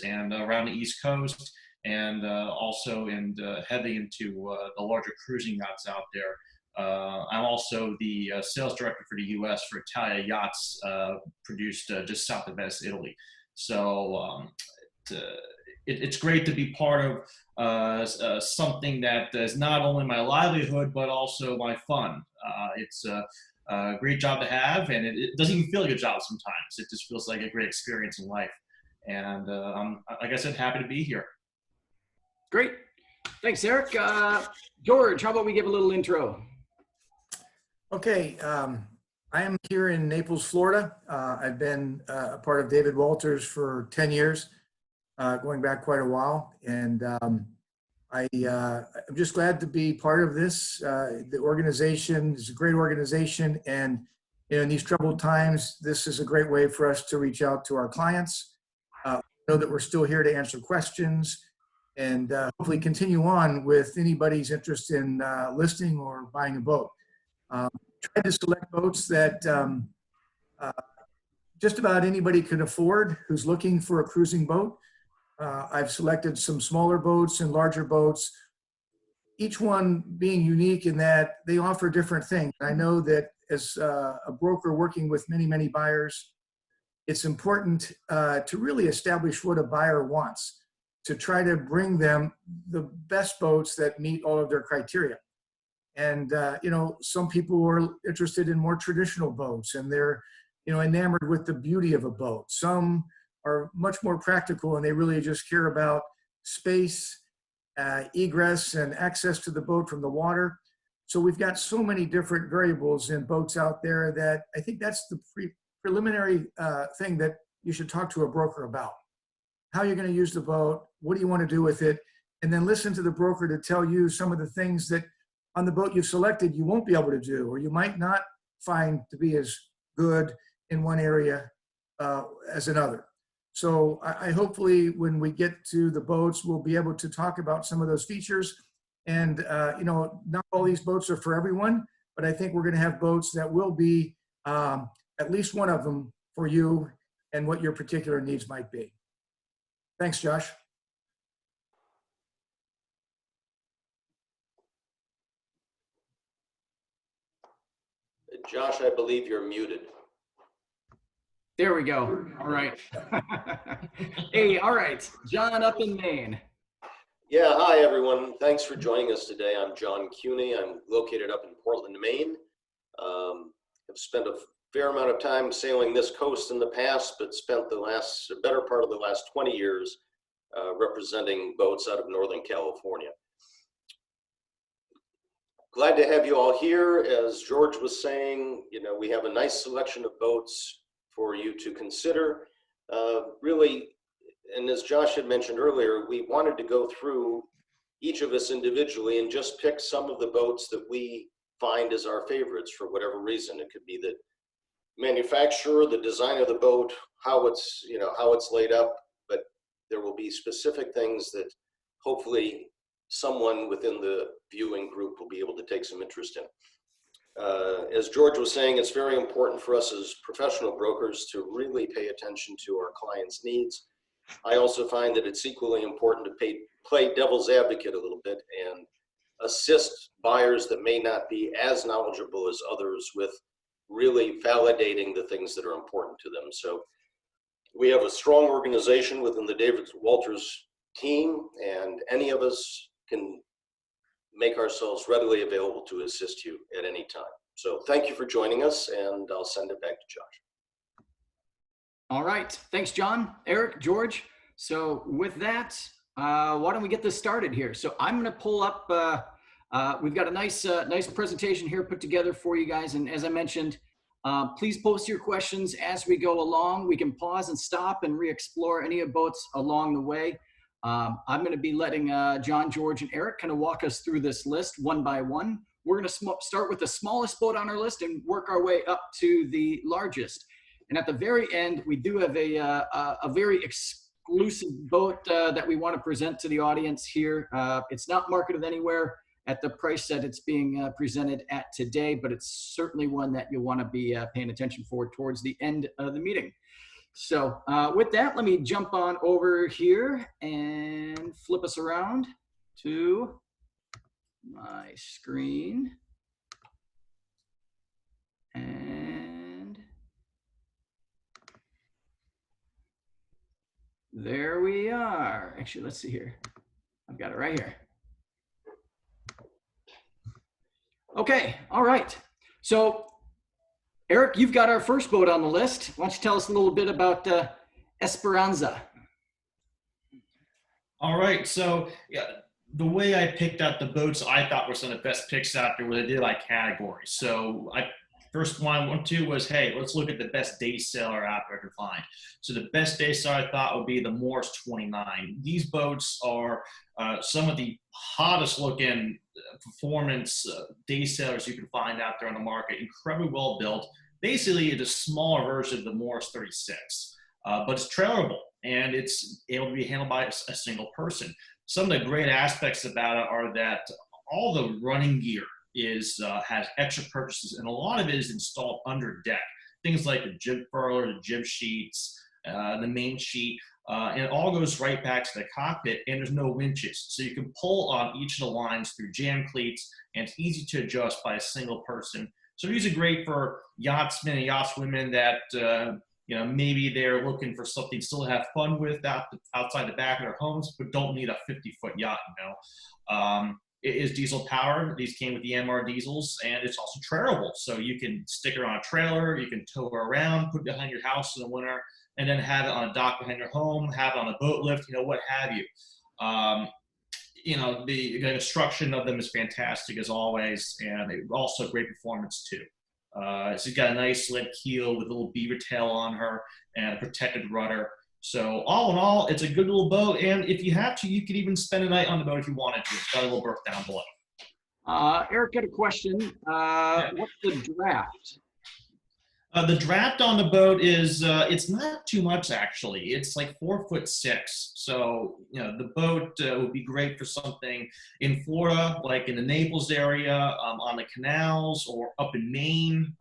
and around the East Coast, and also heavy into the larger cruising yachts out there. I'm also the sales director for the U.S. for Italia Yachts, produced just south of Venice, Italy. So it's great to be part of something that is not only my livelihood, but also my fun. It's a great job to have, and it doesn't even feel like a job sometimes. It just feels like a great experience in life. And I'm, like I said, happy to be here. Great. Thanks, Eric. George, how about we give a little intro? Okay. I am here in Naples, Florida. I've been a part of David Walters for 10 years, going back quite a while. And I'm just glad to be part of this. The organization is a great organization. And in these troubled times, this is a great way for us to reach out to our clients, know that we're still here to answer questions, and hopefully continue on with anybody's interest in listing or buying a boat. Try to select boats that just about anybody can afford who's looking for a cruising boat. I've selected some smaller boats and larger boats, each one being unique in that they offer different things. I know that as a broker working with many, many buyers, it's important to really establish what a buyer wants, to try to bring them the best boats that meet all of their criteria. And, some people are interested in more traditional boats, and they're, enamored with the beauty of a boat. Some are much more practical, and they really just care about space, egress, and access to the boat from the water. So we've got so many different variables in boats out there that I think that's the preliminary thing that you should talk to a broker about. How you're going to use the boat, what do you want to do with it, and then listen to the broker to tell you some of the things that on the boat you've selected you won't be able to do, or you might not find to be as good in one area as another. So I hopefully when we get to the boats, we'll be able to talk about some of those features. And not all these boats are for everyone, but I think we're going to have boats that will be at least one of them for you and what your particular needs might be. Thanks, Josh. Josh, I believe you're muted. There we go. All right. Hey, all right. John up in Maine. Yeah, hi everyone. Thanks for joining us today. I'm John Cuny. I'm located up in Portland, Maine. I've spent a fair amount of time sailing this coast in the past, but spent the better part of the last 20 years representing boats out of Northern California. Glad to have you all here. As George was saying, we have a nice selection of boats for you to consider. Really, and as Josh had mentioned earlier, we wanted to go through each of us individually and just pick some of the boats that we find as our favorites for whatever reason. It could be the manufacturer, the design of the boat, how it's laid up, but there will be specific things that hopefully someone within the viewing group will be able to take some interest in. As George was saying, it's very important for us as professional brokers to really pay attention to our clients' needs. I also find that it's equally important to play devil's advocate a little bit and assist buyers that may not be as knowledgeable as others with really validating the things that are important to them. So we have a strong organization within the David Walters team, and any of us can make ourselves readily available to assist you at any time. So thank you for joining us, and I'll send it back to Josh. All right. Thanks, John, Eric, George. So with that, why don't we get this started here? So I'm going to pull up, we've got a nice presentation here put together for you guys. And as I mentioned, please post your questions as we go along. We can pause and stop and re-explore any of boats along the way. I'm going to be letting John, George, and Eric kind of walk us through this list one by one. We're going to start with the smallest boat on our list and work our way up to the largest. And at the very end, we do have a very exclusive boat that we want to present to the audience here. It's not marketed anywhere at the price that it's being presented at today, but it's certainly one that you'll want to be paying attention for towards the end of the meeting. So with that, let me jump on over here and flip us around to my screen. And there we are. Actually, let's see here. I've got it right here. Okay, all right. So Eric, you've got our first boat on the list. Why don't you tell us a little bit about ESPERANZA? All right, so yeah, the way I picked out the boats I thought were some of the best picks out there was I did like categories. So first one I went to was, hey, let's look at the best day sailor out there to find. So the best day sailor I thought would be the Morris 29. These boats are some of the hottest looking performance day sailors you can find out there on the market. Incredibly well built. Basically, it's a smaller version of the Morris 36, but it's trailerable and it's able to be handled by a single person. Some of the great aspects about it are that all the running gear has extra purchases, and a lot of it is installed under deck. Things like the jib furler, the jib sheets, the main sheet, and it all goes right back to the cockpit, and there's no winches. So you can pull on each of the lines through jam cleats, and it's easy to adjust by a single person. So these are great for yachtsmen and yachtswomen that, you know, maybe they're looking for something to still have fun with outside the back of their homes, but don't need a 50-foot yacht, you know. It is diesel powered. These came with the MR diesels, and it's also trailable. So you can stick it on a trailer, you can tow her around, put it behind your house in the winter, and then have it on a dock behind your home, have it on a boat lift, you know, what have you. You know, the construction of them is fantastic as always, and also great performance too. So you've got a nice lead keel with a little beaver tail on her and a protected rudder. So all in all, it's a good little boat, and if you have to, you could even spend a night on the boat if you wanted to. It's got a little berth down below. Eric had a question. What's the draft? The draft on the boat is, it's not too much actually. It's like 4'6". So, you know, the boat would be great for something in Florida, like in the Naples area, on the canals, or up in Maine.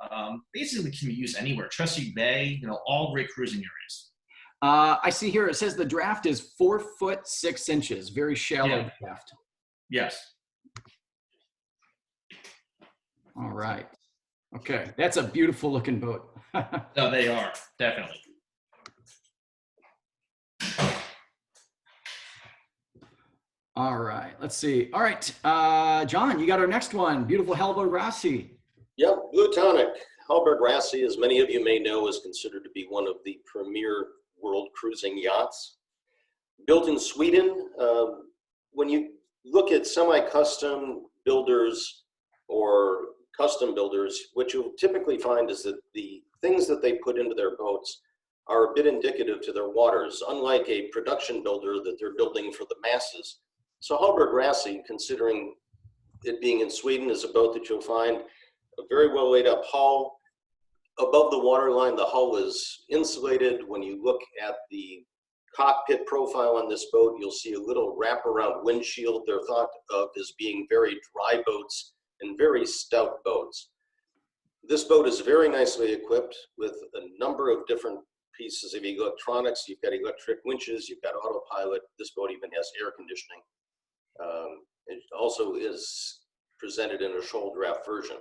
Basically can be used anywhere. Chesapeake Bay, you know, all great cruising areas. I see here it says the draft is 4'6". Very shallow draft. Yes. All right. Okay, that's a beautiful looking boat. No, they are, definitely. All right, let's see. All right, John, you got our next one. Beautiful Hallberg Rassy. Yep, Blue Tonic. Hallberg Rassy, as many of you may know, is considered to be one of the premier world cruising yachts. Built in Sweden, when you look at semi-custom builders or custom builders, what you'll typically find is that the things that they put into their boats are a bit indicative to their waters, unlike a production builder that they're building for the masses. So Hallberg Rassy, considering it being in Sweden, is a boat that you'll find a very well laid up hull. Above the waterline, the hull is insulated. When you look at the cockpit profile on this boat, you'll see a little wraparound windshield. They're thought of as being very dry boats and very stout boats. This boat is very nicely equipped with a number of different pieces of electronics. You've got electric winches, you've got autopilot. This boat even has air conditioning. It also is presented in a shoal draft version.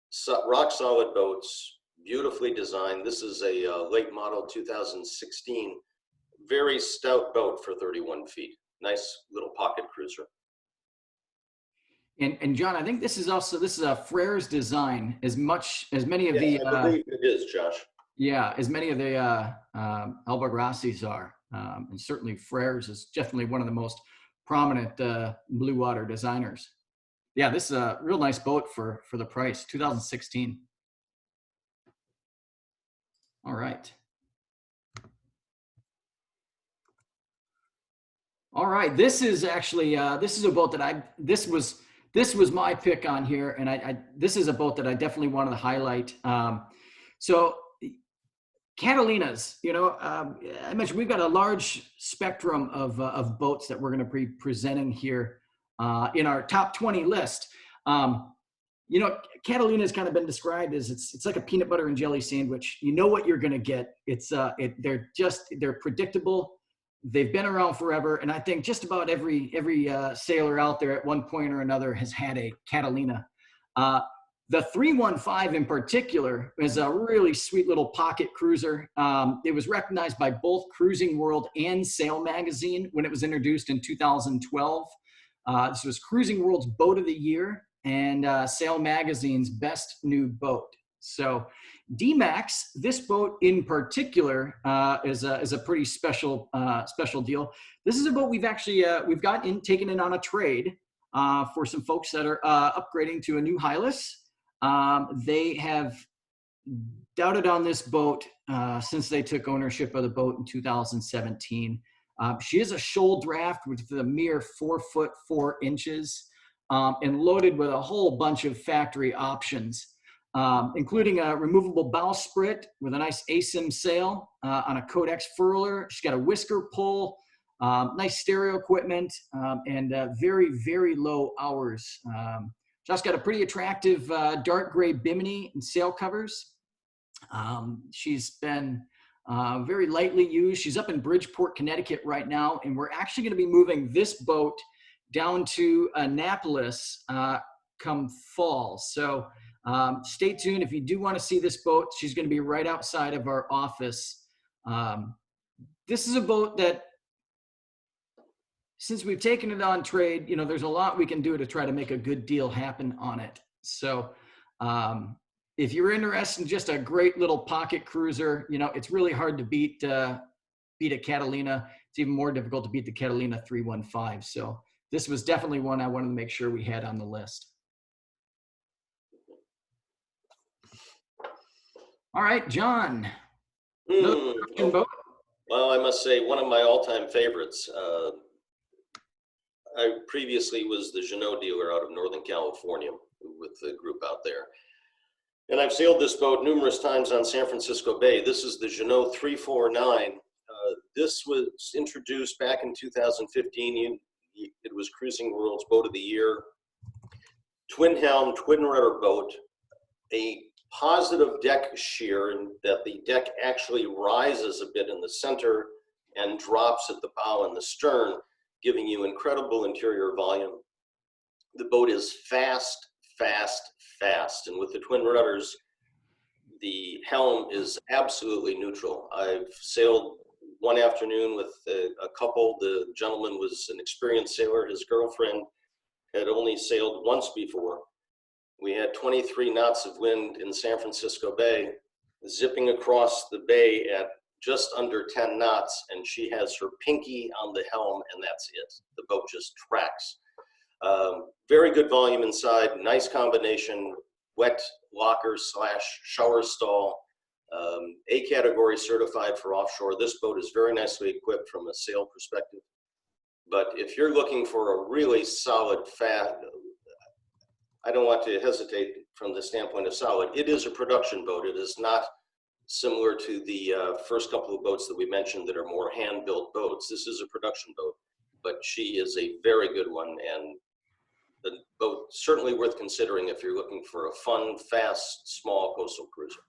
So, rock solid boats, beautifully designed. This is a late model 2016, very stout boat for 31 feet. Nice little pocket cruiser. And John, I think this is a Frere's design as many of the. I believe it is, Josh. Yeah, as many of the Hallberg Rassys are, and certainly Frere's is definitely one of the most prominent blue water designers. Yeah, this is a real nice boat for the price, 2016. All right. All right, this is actually, this is a boat that this was my pick on here, and this is a boat that I definitely wanted to highlight. So Catalinas, you know, I mentioned we've got a large spectrum of boats that we're going to be presenting here in our top 20 list. You you know, Catalina has kind of been described as it's like a peanut butter and jelly sandwich. You know what you're going to get. They're predictable. They've been around forever. And I think just about every sailor out there at one point or another has had a Catalina. The 315 in particular is a really sweet little pocket cruiser. It was recognized by both Cruising World and Sail Magazine when it was introduced in 2012. This was Cruising World's Boat of the Year and Sail Magazine's Best New Boat. So D.MAC'S, this boat in particular, is a pretty special deal. This is a boat we've actually taken in on a trade for some folks that are upgrading to a new Hylas. They have doubted on this boat since they took ownership of the boat in 2017. She is a shoal draft with a mere 4 foot 4 inches and loaded with a whole bunch of factory options, including a removable bowsprit with a nice ASIM sail on a Codex furler. She's got a whisker pull, nice stereo equipment, and very, very low hours. Josh got a pretty attractive dark gray bimini and sail covers. She's been very lightly used. She's up in Bridgeport, Connecticut right now, and we're actually going to be moving this boat down to Annapolis come fall. So stay tuned. If you do want to see this boat, she's going to be right outside of our office. This is a boat that, since we've taken it on trade, you know, there's a lot we can do to try to make a good deal happen on it. So if you're interested in just a great little pocket cruiser, you know, it's really hard to beat a Catalina. It's even more difficult to beat the Catalina 315. So this was definitely one I wanted to make sure we had on the list. All right, John. Boat. Well, I must say one of my all-time favorites. I previously was the Jeanneau dealer out of Northern California with the group out there. And I've sailed this boat numerous times on San Francisco Bay. This is the Jeanneau 349. This was introduced back in 2015. It was Cruising World's Boat of the Year. Twin helm, twin rudder boat, a positive deck shear, and that the deck actually rises a bit in the center and drops at the bow and the stern, giving you incredible interior volume. The boat is fast, and with the twin rudders, the helm is absolutely neutral. I've sailed one afternoon with a couple. The gentleman was an experienced sailor. His girlfriend had only sailed once before. We had 23 knots of wind in San Francisco Bay, zipping across the bay at just under 10 knots, and she has her pinky on the helm, and that's it. The boat just tracks. Very good volume inside, nice combination, wet locker / shower stall, A category certified for offshore. This boat is very nicely equipped from a sail perspective. But if you're looking for a really solid, I don't want to hesitate from the standpoint of solid. It is a production boat. It is not similar to the first couple of boats that we mentioned that are more hand-built boats. This is a production boat, but she is a very good one, and the boat certainly worth considering if you're looking for a fun, fast, small coastal cruiser.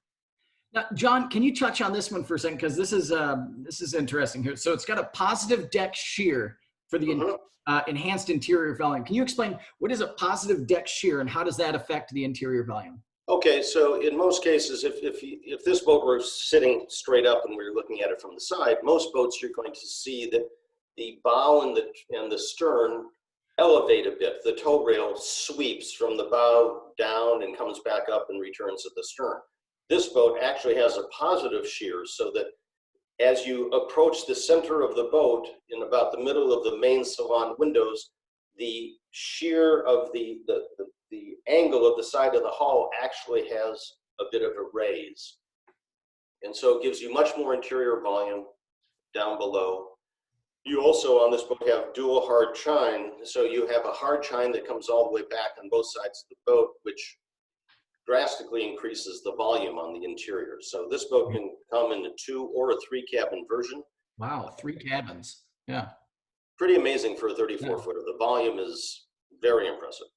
Now, John, can you touch on this one for a second? Because this is interesting here. So it's got a positive deck shear for the enhanced interior volume. Can you explain what is a positive deck shear and how does that affect the interior volume? Okay, so in most cases, if this boat were sitting straight up and we were looking at it from the side, most boats you're going to see that the bow and the stern elevate a bit. The tow rail sweeps from the bow down and comes back up and returns at the stern. This boat actually has a positive shear, so that as you approach the center of the boat in about the middle of the main salon windows, the shear of the angle of the side of the hull actually has a bit of a raise. And so it gives you much more interior volume down below. You also on this boat have dual hard chine. So you have a hard chine that comes all the way back on both sides of the boat, which drastically increases the volume on the interior. So this boat can come in a 2 or a 3 cabin version. Wow, 3 cabins. Yeah. Pretty amazing for a 34 footer. The volume is very impressive.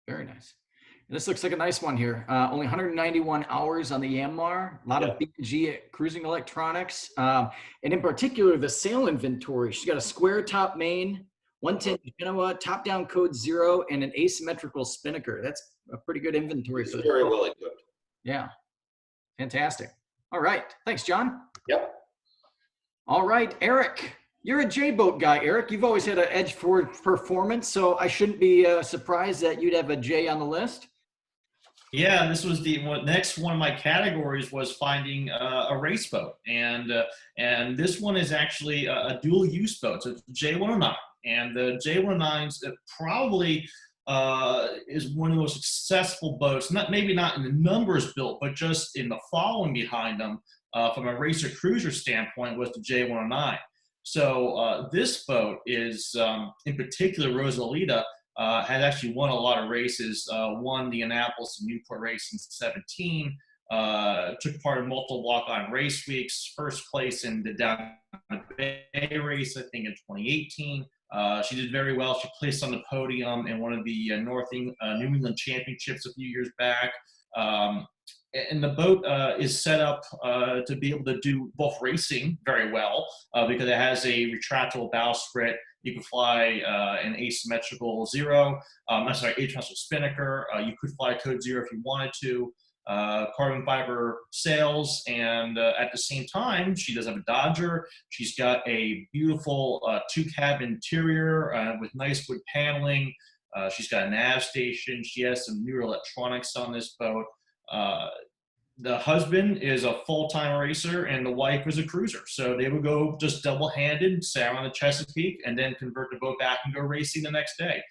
Very nice. This looks like a nice one here. Only 191 hours on the Yanmar. A lot of B&G cruising electronics. And in particular, the sail inventory. She's got a square top main, 110 Jeanneau, top down code 0, and an asymmetrical spinnaker. That's a pretty good inventory. It's very well equipped. Yeah, fantastic. All right, thanks, John. Yep. All right, Eric. You're a J-boat guy, Eric. You've always had an edge for performance, so I shouldn't be surprised that you'd have a J on the list. Yeah, this was the next one of my categories was finding a race boat, and this one is actually a dual use boat. So it's J109, and the J109s probably is one of the most successful boats. Maybe not in the numbers built, but just in the following behind them from a racer cruiser standpoint was the J109. So this boat is in particular ROSALITA. Had actually won a lot of races, won the Annapolis and Newport race in 2017, took part in multiple walk-on race weeks, first place in the Down Bay race, I think in 2018. She did very well. She placed on the podium in one of the New England Championships a few years back. And the boat is set up to be able to do both racing very well because it has a retractable bowsprit. You can fly an asymmetrical asymmetrical spinnaker. You could fly code 0 if you wanted to. Carbon fiber sails, and at the same time, she does have a Dodger. She's got a beautiful two-cab interior with nice wood paneling. She's got a nav station. She has some newer electronics on this boat. The husband is a full-time racer and the wife is a cruiser. So they would go just double-handed, sail on the Chesapeake, and then convert the boat back and go racing the next day.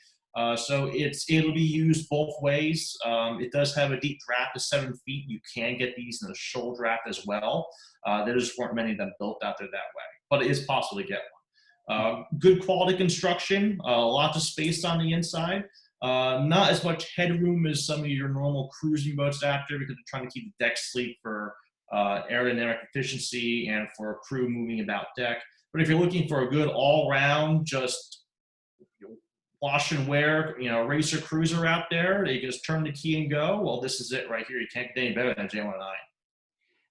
So it'll be used both ways. It does have a deep draft of 7 feet. You can get these in a shoal draft as well. There just weren't many of them built out there that way, but it is possible to get one. Good quality construction, lots of space on the inside. Not as much headroom as some of your normal cruising boats out there because they're trying to keep the deck sleek for aerodynamic efficiency and for crew moving about deck. But if you're looking for a good all-round, just wash and wear, racer cruiser out there, they just turn the key and go. Well, this is it right here. You can't get any better than J109.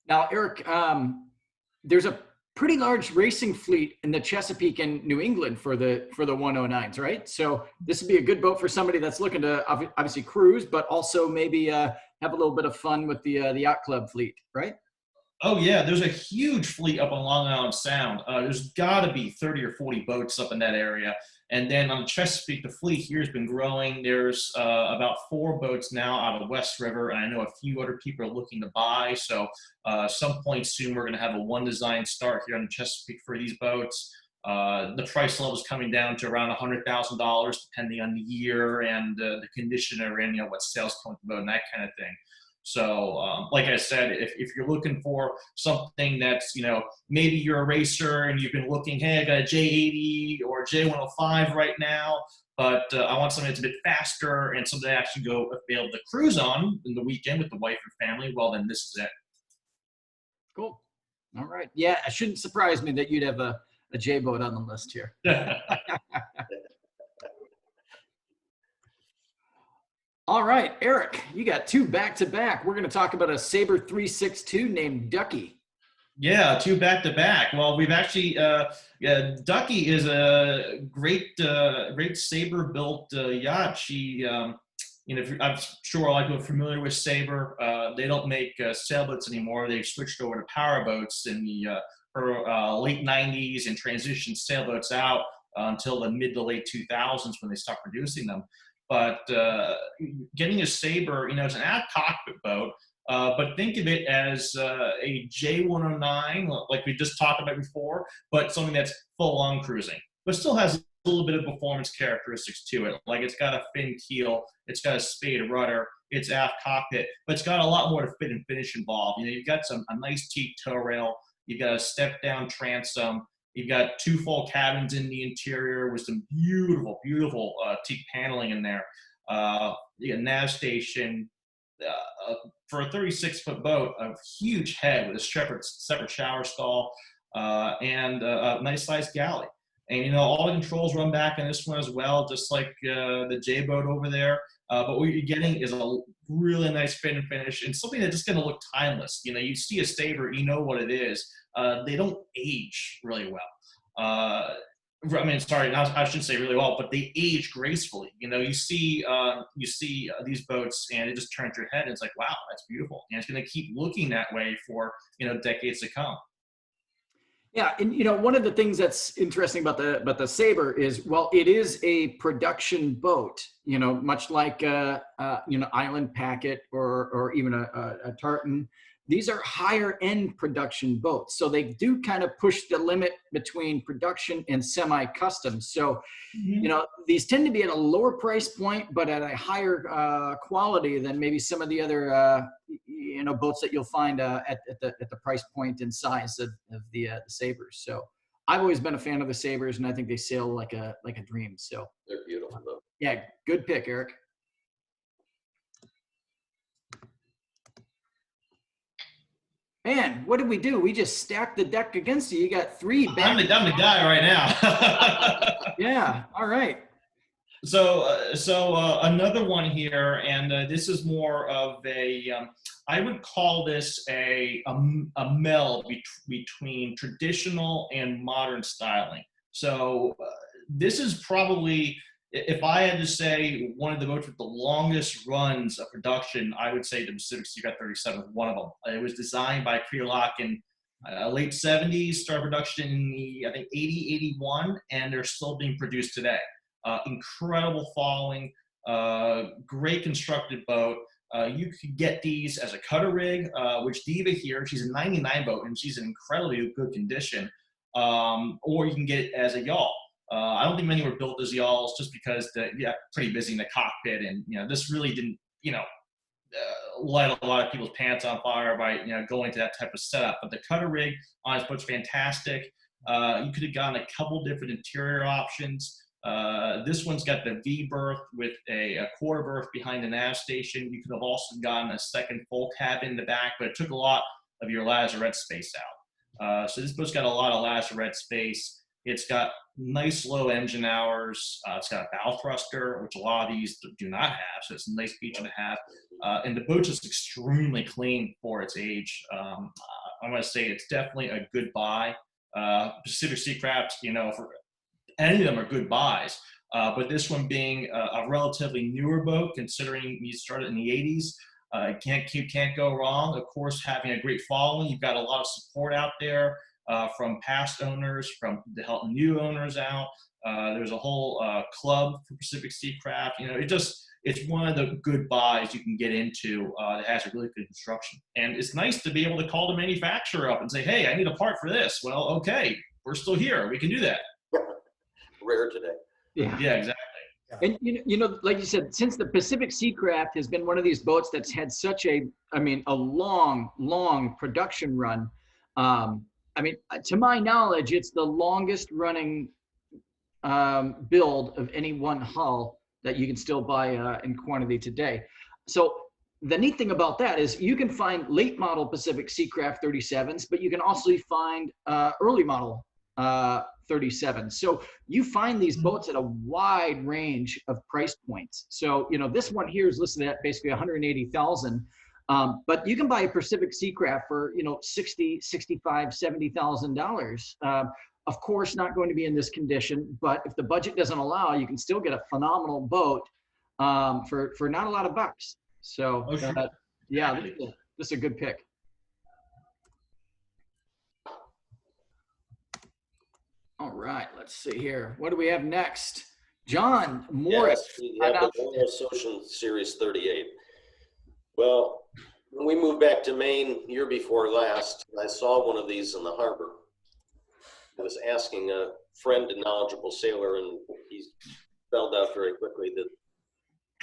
Now, Eric, there's a pretty large racing fleet in the Chesapeake and New England for the 109s, right? So this would be a good boat for somebody that's looking to obviously cruise, but also maybe have a little bit of fun with the yacht club fleet, right? Oh yeah, there's a huge fleet up on Long Island Sound. There's got to be 30 or 40 boats up in that area. And then on the Chesapeake, the fleet here has been growing. There's about 4 boats now out of West River, and I know a few other people are looking to buy. So some point soon, we're going to have a one design start here on the Chesapeake for these boats. The price level is coming down to around $100,000, depending on the year and the condition they're in, what sales come with the boat and that kind of thing. So, like I said, if you're looking for something that's, maybe you're a racer and you've been looking, hey, I got a J80 or a J105 right now, but I want something that's a bit faster and something to actually be able to cruise on in the weekend with the wife and family, well, then this is it. Cool. All right. Yeah, it shouldn't surprise me that you'd have a J-boat on the list here. All right, Eric, you got 2 back-to-back. We're going to talk about a Saber 362 named Ducky. Yeah, 2 back-to-back. Well, we've actually, Ducky is a great Saber-built yacht. She, I'm sure a lot of people are familiar with Saber. They don't make sailboats anymore. They've switched over to powerboats in the late 90s and transitioned sailboats out until the mid to late 2000s when they stopped producing them. But getting a Saber, it's an aft cockpit boat, but think of it as a J109, like we just talked about before, but something that's full-on cruising, but still has a little bit of performance characteristics to it. Like it's got a fin keel, it's got a spade rudder, it's aft cockpit, but it's got a lot more to fit and finish involved. You've got a nice teak tow rail, you've got a step-down transom. You've got 2 full cabins in the interior with some beautiful, beautiful teak paneling in there. You got a nav station. For a 36-foot boat, a huge head with a separate shower stall and a nice-sized galley. And, you know, all the controls run back in this one as well, just like the J boat over there. But what you're getting is a really nice fit and finish, and something that's just going to look timeless. You know, you see a Saber, you know what it is. They don't age really well. I mean, sorry, I shouldn't say really well, but they age gracefully. You know, you see these boats, and it just turns your head, and it's like, wow, that's beautiful, and it's going to keep looking that way for, you know, decades to come. Yeah, and you know, one of the things that's interesting about the Saber is, well, it is a production boat. You know, much like you know, Island Packet or even a Tartan. These are higher end production boats, so they do kind of push the limit between production and semi-custom. So, you know, these tend to be at a lower price point, but at a higher quality than maybe some of the other you know, boats that you'll find at the price point and size of the Sabers. So I've always been a fan of the Sabers, and I think they sail like a dream. So They're beautiful though. Yeah, good pick, Eric. Man, what did we do? We just stacked the deck against you. You got three back. I'm the guy right now. Yeah, all right. So another one here, and this is more of a, I would call this a meld between traditional and modern styling. So this is probably, if I had to say one of the boats with the longest runs of production, I would say the Pacific Seacraft 37 is one of them. It was designed by Lock in late 70s, started production in the, I think, 80, 81, and they're still being produced today. Incredible following, great constructed boat. You could get these as a cutter rig, which Diva here, she's a 99 boat, and she's in incredibly good condition, or you can get it as a yawl. I don't think many were built as yawls just because they're pretty busy in the cockpit, and you know, this really didn't, you know, light a lot of people's pants on fire by, you know, going to that type of setup. But the cutter rig on this boat's fantastic. You could have gotten a couple different interior options. This one's got the V berth with a quarter berth behind the nav station. You could have also gotten a second full cabin in the back, but it took a lot of your lazarette space out. So this boat's got a lot of lazarette space. It's got nice low engine hours. It's got a bow thruster, which a lot of these do not have, so it's a nice feature to have. And the boat's just extremely clean for its age. I'm going to say it's definitely a good buy. Pacific Seacraft, you know, for any of them are good buys. But this one being a relatively newer boat, considering you started in the 80s, you can't go wrong. Of course, having a great following, you've got a lot of support out there. From past owners, from to help new owners out. There's a whole club for Pacific Seacraft. You know, it's one of the good buys you can get into that has a really good construction. And it's nice to be able to call the manufacturer up and say, hey, I need a part for this. Well, okay, we're still here. We can do that. Rare today. Yeah, yeah, exactly. And you know, like you said, since the Pacific Seacraft has been one of these boats that's had such a long production run. I mean, to my knowledge, it's the longest running build of any one hull that you can still buy in quantity today. So the neat thing about that is you can find late model Pacific Seacraft 37s, but you can also find early model 37s. So you find these boats at a wide range of price points. So, you know, this one here is listed at basically $180,000. But you can buy a Pacific Seacraft for, you know, $60,000, $65,000, $70,000. Of course, not going to be in this condition, but if the budget doesn't allow, you can still get a phenomenal boat for not a lot of bucks. So, yeah, this is a good pick. All right, let's see here. What do we have next? John Morris. Yes, we have the Morris Ocean Series 38. Well, when we moved back to Maine year before last, I saw one of these in the harbor. I was asking a friend, a knowledgeable sailor, and he spelled out very quickly that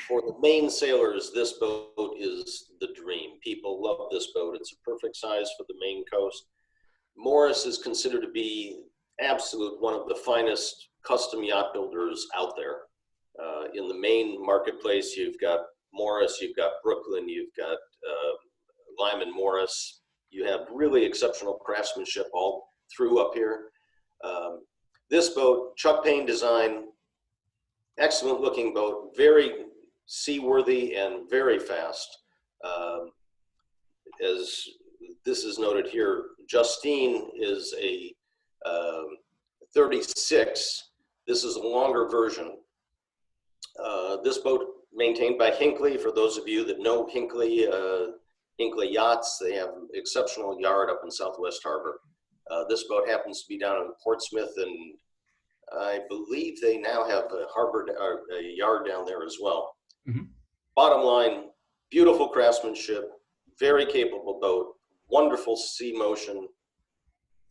for the Maine sailors, this boat is the dream. People love this boat. It's a perfect size for the Maine coast. Morris is considered to be one of the finest custom yacht builders out there. In the Maine marketplace, you've got Morris, you've got Brooklyn, you've got Lyman Morris. You have really exceptional craftsmanship all through up here. This boat, Chuck Payne design, excellent looking boat, very seaworthy and very fast. As this is noted here, Justine is a 36. This is a longer version. This boat maintained by Hinckley. For those of you that know Hinckley, Hinckley Yachts, they have an exceptional yard up in Southwest Harbor. This boat happens to be down in Portsmouth, and I believe they now have a yard down there as well. Mm-hmm. Bottom line, beautiful craftsmanship, very capable boat, wonderful sea motion.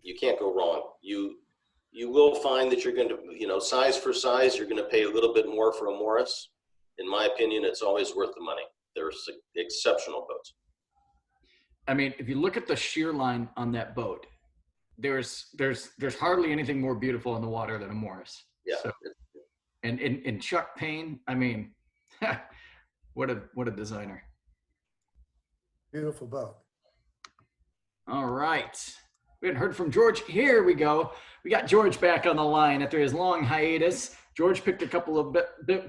You can't go wrong. You will find that you're going to, you know, size for size, you're going to pay a little bit more for a Morris. In my opinion, it's always worth the money. They're exceptional boats. I mean, if you look at the shear line on that boat, there's hardly anything more beautiful in the water than a Morris. Yeah. So, and Chuck Payne, I mean, what a designer. Beautiful boat. All right. We hadn't heard from George. Here we go. We got George back on the line after his long hiatus. George picked a couple of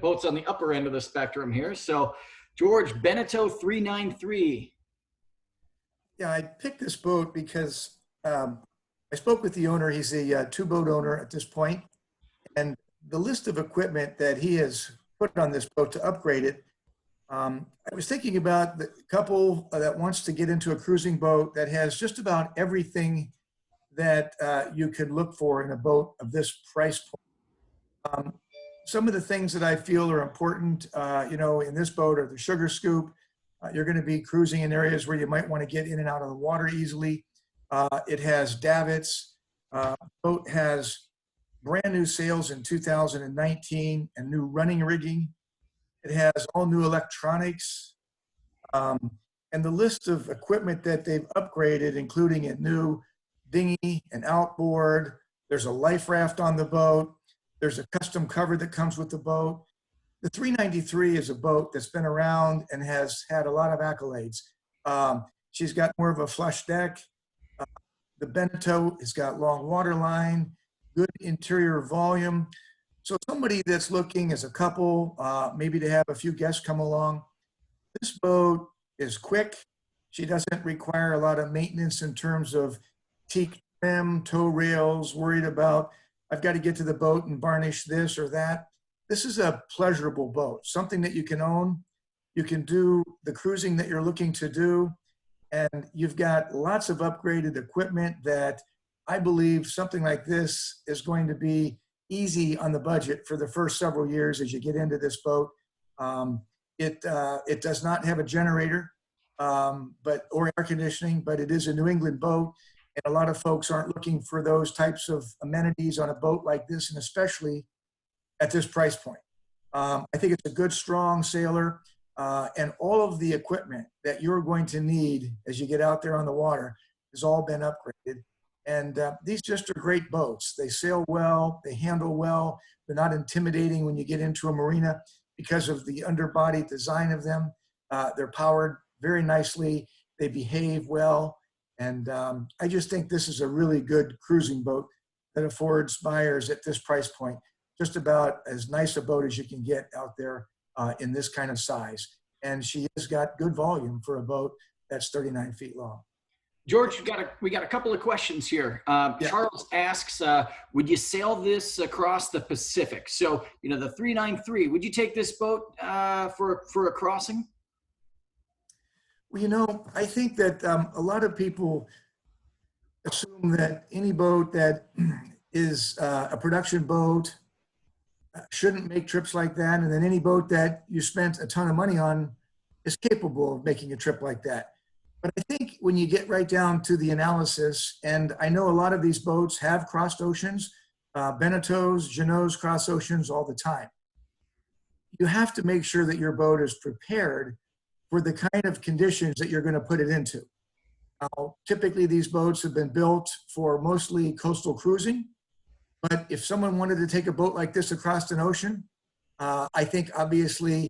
boats on the upper end of the spectrum here. So, George, Beneteau 393. Yeah, I picked this boat because I spoke with the owner. He's a two-boat owner at this point, and the list of equipment that he has put on this boat to upgrade it. I was thinking about the couple that wants to get into a cruising boat that has just about everything that you could look for in a boat of this price point. Some of the things that I feel are important, you know, in this boat are the sugar scoop. You're going to be cruising in areas where you might want to get in and out of the water easily. It has davits. Boat has brand new sails in 2019 and new running rigging. It has all new electronics. And the list of equipment that they've upgraded, including a new dinghy, an outboard, there's a life raft on the boat, there's a custom cover that comes with the boat. The 393 is a boat that's been around and has had a lot of accolades. She's got more of a flush deck. The Beneteau has got long water line, good interior volume. So somebody that's looking as a couple, maybe to have a few guests come along, this boat is quick. She doesn't require a lot of maintenance in terms of teak trim, tow rails, worried about, I've got to get to the boat and varnish this or that. This is a pleasurable boat, something that you can own. You can do the cruising that you're looking to do. And you've got lots of upgraded equipment that I believe something like this is going to be easy on the budget for the first several years as you get into this boat. It does not have a generator or air conditioning, but it is a New England boat. And a lot of folks aren't looking for those types of amenities on a boat like this, and especially at this price point. I think it's a good, strong sailor, and all of the equipment that you're going to need as you get out there on the water has all been upgraded. And these just are great boats. They sail well, they handle well. They're not intimidating when you get into a marina because of the underbody design of them. They're powered very nicely. They behave well. And I just think this is a really good cruising boat that affords buyers at this price point just about as nice a boat as you can get out there in this kind of size. And she has got good volume for a boat that's 39 feet long. George, we got a couple of questions here. Yeah. Charles asks, would you sail this across the Pacific? So, you know, the 393, would you take this boat for a crossing? Well, you know, I think that a lot of people assume that any boat that is a production boat shouldn't make trips like that, and then any boat that you spent a ton of money on is capable of making a trip like that. But I think when you get right down to the analysis, and I know a lot of these boats have crossed oceans, Beneteau's, Jeanneau's cross oceans all the time. You have to make sure that your boat is prepared for the kind of conditions that you're going to put it into. Now, typically these boats have been built for mostly coastal cruising, but if someone wanted to take a boat like this across an ocean, I think obviously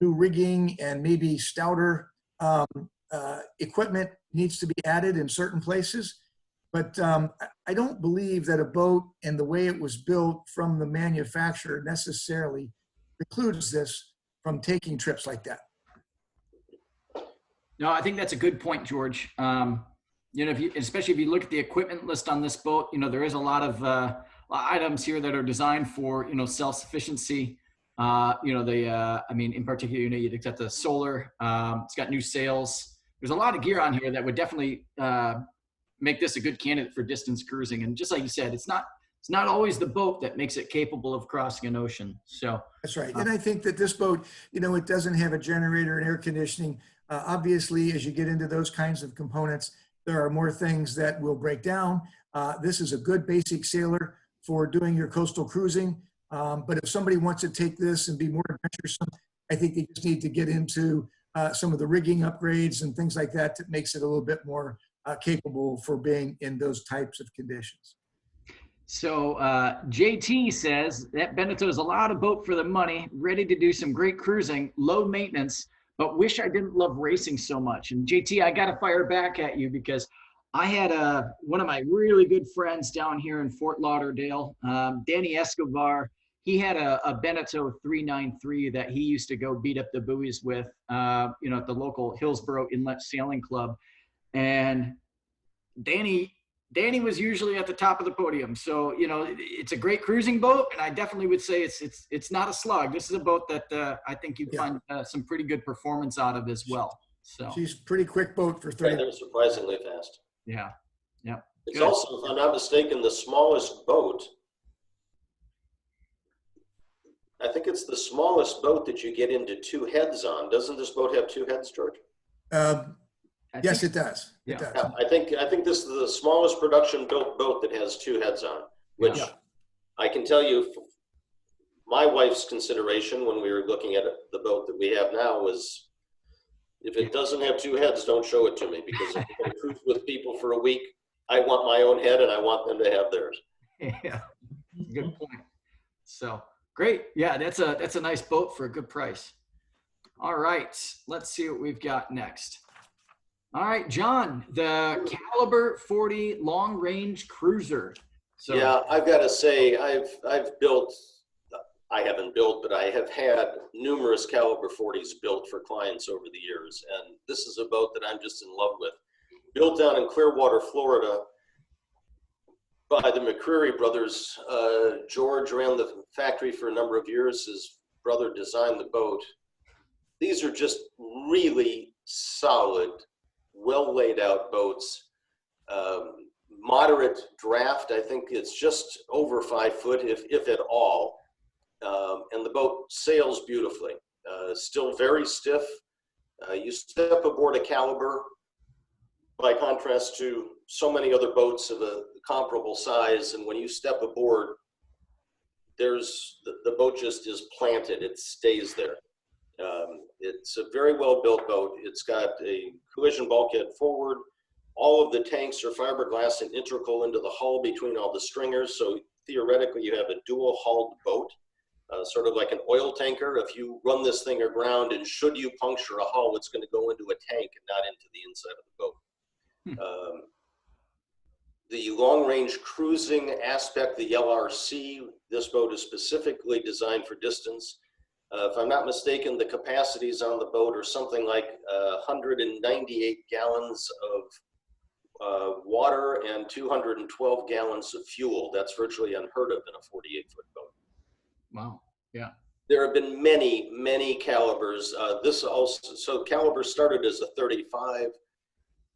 new rigging and maybe stouter equipment needs to be added in certain places. But I don't believe that a boat and the way it was built from the manufacturer necessarily precludes this from taking trips like that. No, I think that's a good point, George. You know, especially if you look at the equipment list on this boat, you know, there is a lot of items here that are designed for, you know, self-sufficiency. You know, I mean, in particular, you know, you'd got the solar, it's got new sails. There's a lot of gear on here that would definitely make this a good candidate for distance cruising. And just like you said, it's not always the boat that makes it capable of crossing an ocean. So that's right. And I think that this boat, you know, it doesn't have a generator and air conditioning. Obviously, as you get into those kinds of components, there are more things that will break down. This is a good basic sailor for doing your coastal cruising. But if somebody wants to take this and be more adventuresome, I think they just need to get into some of the rigging upgrades and things like that that makes it a little bit more capable for being in those types of conditions. So JT says that Beneteau is a lot of boat for the money, ready to do some great cruising, low maintenance, but wish I didn't love racing so much. And JT, I got to fire back at you because I had one of my really good friends down here in Fort Lauderdale, Danny Escobar. He had a Beneteau 393 that he used to go beat up the buoys with, you know, at the local Hillsborough Inlet Sailing Club. And Danny was usually at the top of the podium. So, you know, it's a great cruising boat, and I definitely would say it's not a slug. This is a boat that I think you'd find some pretty good performance out of as well. So she's a pretty quick boat for 30. They're surprisingly fast. Yeah. Yeah. It's Good. also, if I'm not mistaken, the smallest boat. I think it's the smallest boat that you get into two heads on. Doesn't this boat have two heads, George? Yes, it does. Yeah. It does. Yeah, I think this is the smallest production built boat that has two heads on, which I can tell you, my wife's consideration when we were looking at the boat that we have now was, if it doesn't have two heads, don't show it to me, because if I'm going to cruise with people for a week, I want my own head and I want them to have theirs. Yeah, good point. So great. Yeah, that's a nice boat for a good price. All right, let's see what we've got next. All right, John, the Caliber 40 long range cruiser. So yeah, I've got to say, I've built, I haven't built, but I have had numerous Caliber 40s built for clients over the years. And this is a boat that I'm just in love with. Built down in Clearwater, Florida by the McCreary brothers. George ran the factory for a number of years. His brother designed the boat. These are just really solid, well laid out boats. Moderate draft, I think it's just over 5 foot, if at all. And the boat sails beautifully. Still very stiff. You step aboard a Caliber, by contrast to so many other boats of a comparable size, and when you step aboard, the boat just is planted. It stays there. It's a very well built boat. It's got a collision bulkhead forward. All of the tanks are fiberglass and integral into the hull between all the stringers. So theoretically, you have a dual hulled boat, sort of like an oil tanker. If you run this thing aground and should you puncture a hull, it's going to go into a tank and not into the inside of the boat. The long-range cruising aspect, the LRC, this boat is specifically designed for distance. If I'm not mistaken, the capacities on the boat are something like 198 gallons of water and 212 gallons of fuel. That's virtually unheard of in a 48-foot boat. wow. Yeah. There have been many, many Calibers. So Caliber started as a 35.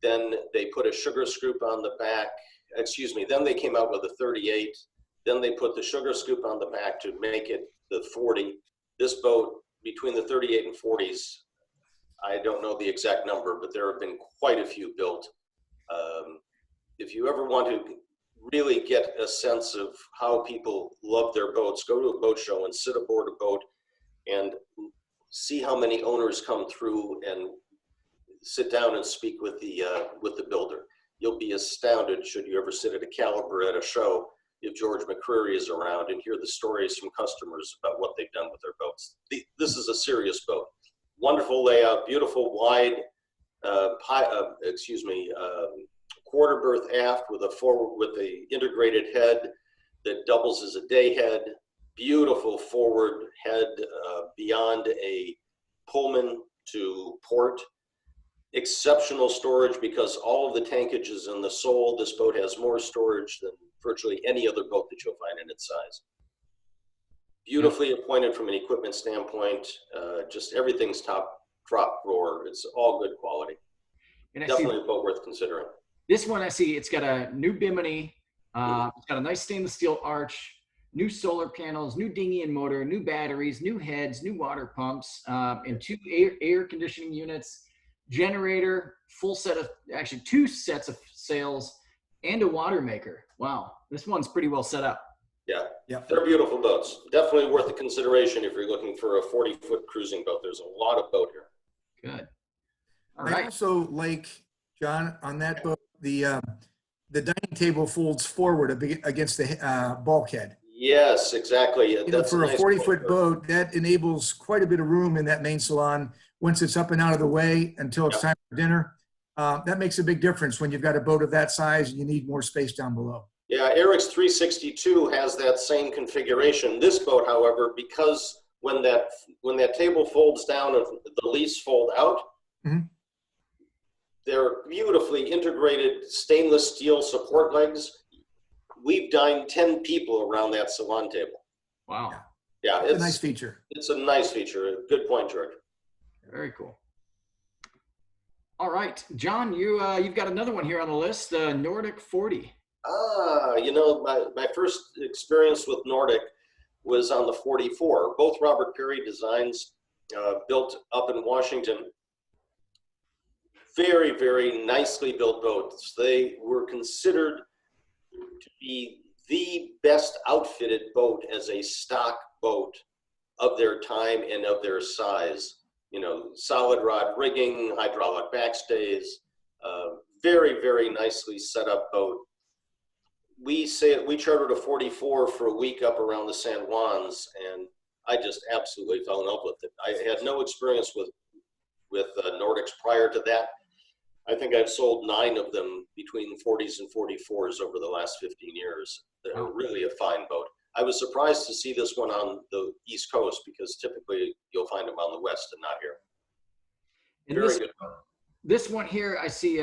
Then they put a sugar scoop on the back. Excuse me. Then they came out with a 38. Then they put the sugar scoop on the back to make it the 40. This boat, between the 38 and 40s, I don't know the exact number, but there have been quite a few built. If you ever want to really get a sense of how people love their boats, go to a boat show and sit aboard a boat and see how many owners come through and sit down and speak with the builder. You'll be astounded should you ever sit at a Caliber at a show if George McCreary is around and hear the stories from customers about what they've done with their boats. This is a serious boat. Wonderful layout, beautiful wide, quarter berth aft with a integrated head that doubles as a day head. Beautiful forward head beyond a Pullman to port. Exceptional storage because all of the tankage is in the sole. This boat has more storage than virtually any other boat that you'll find in its size. Beautifully appointed from an equipment standpoint. Just everything's top drawer. It's all good quality. And definitely a boat worth considering. This one I see, it's got a new bimini. It's got a nice stainless steel arch, new solar panels, new dinghy and motor, new batteries, new heads, new water pumps, and two air conditioning units, generator, full set of, actually 2 sets of sails, and a water maker. Wow, this one's pretty well set up. Yeah, they're beautiful boats. Definitely worth the consideration if you're looking for a 40-foot cruising boat. There's a lot of boat here. Good. All I right. also like, John, on that boat, the dining table folds forward against the bulkhead. Yes, exactly. You know, for a 40-foot boat, that enables quite a bit of room in that main salon once it's up and out of the way until it's time for dinner. That makes a big difference when you've got a boat of that size and you need more space down below. Yeah, Eric's 362 has that same configuration. This boat, however, because when that table folds down and the leaves fold out, they're beautifully integrated stainless steel support legs. We've dined 10 people around that salon table. Wow. Yeah, It's a nice feature. It's a nice feature. Good point, George. Very cool. All right, John, you've got another one here on the list, the Nordic 40. You know, my first experience with Nordic was on the 44. Both Robert Perry designs, built up in Washington. Very, very nicely built boats. They were considered to be the best outfitted boat as a stock boat of their time and of their size. You know, solid rod rigging, hydraulic backstays, very, very nicely set up boat. We chartered a 44 for a week up around the San Juans, and I just absolutely fell in love with it. I had no experience with Nordics prior to that. I think I've sold 9 of them between 40s and 44s over the last 15 years. They're really a fine boat. I was surprised to see this one on the East Coast because typically you'll find them on the West and not here. And very good boat. This one here, I see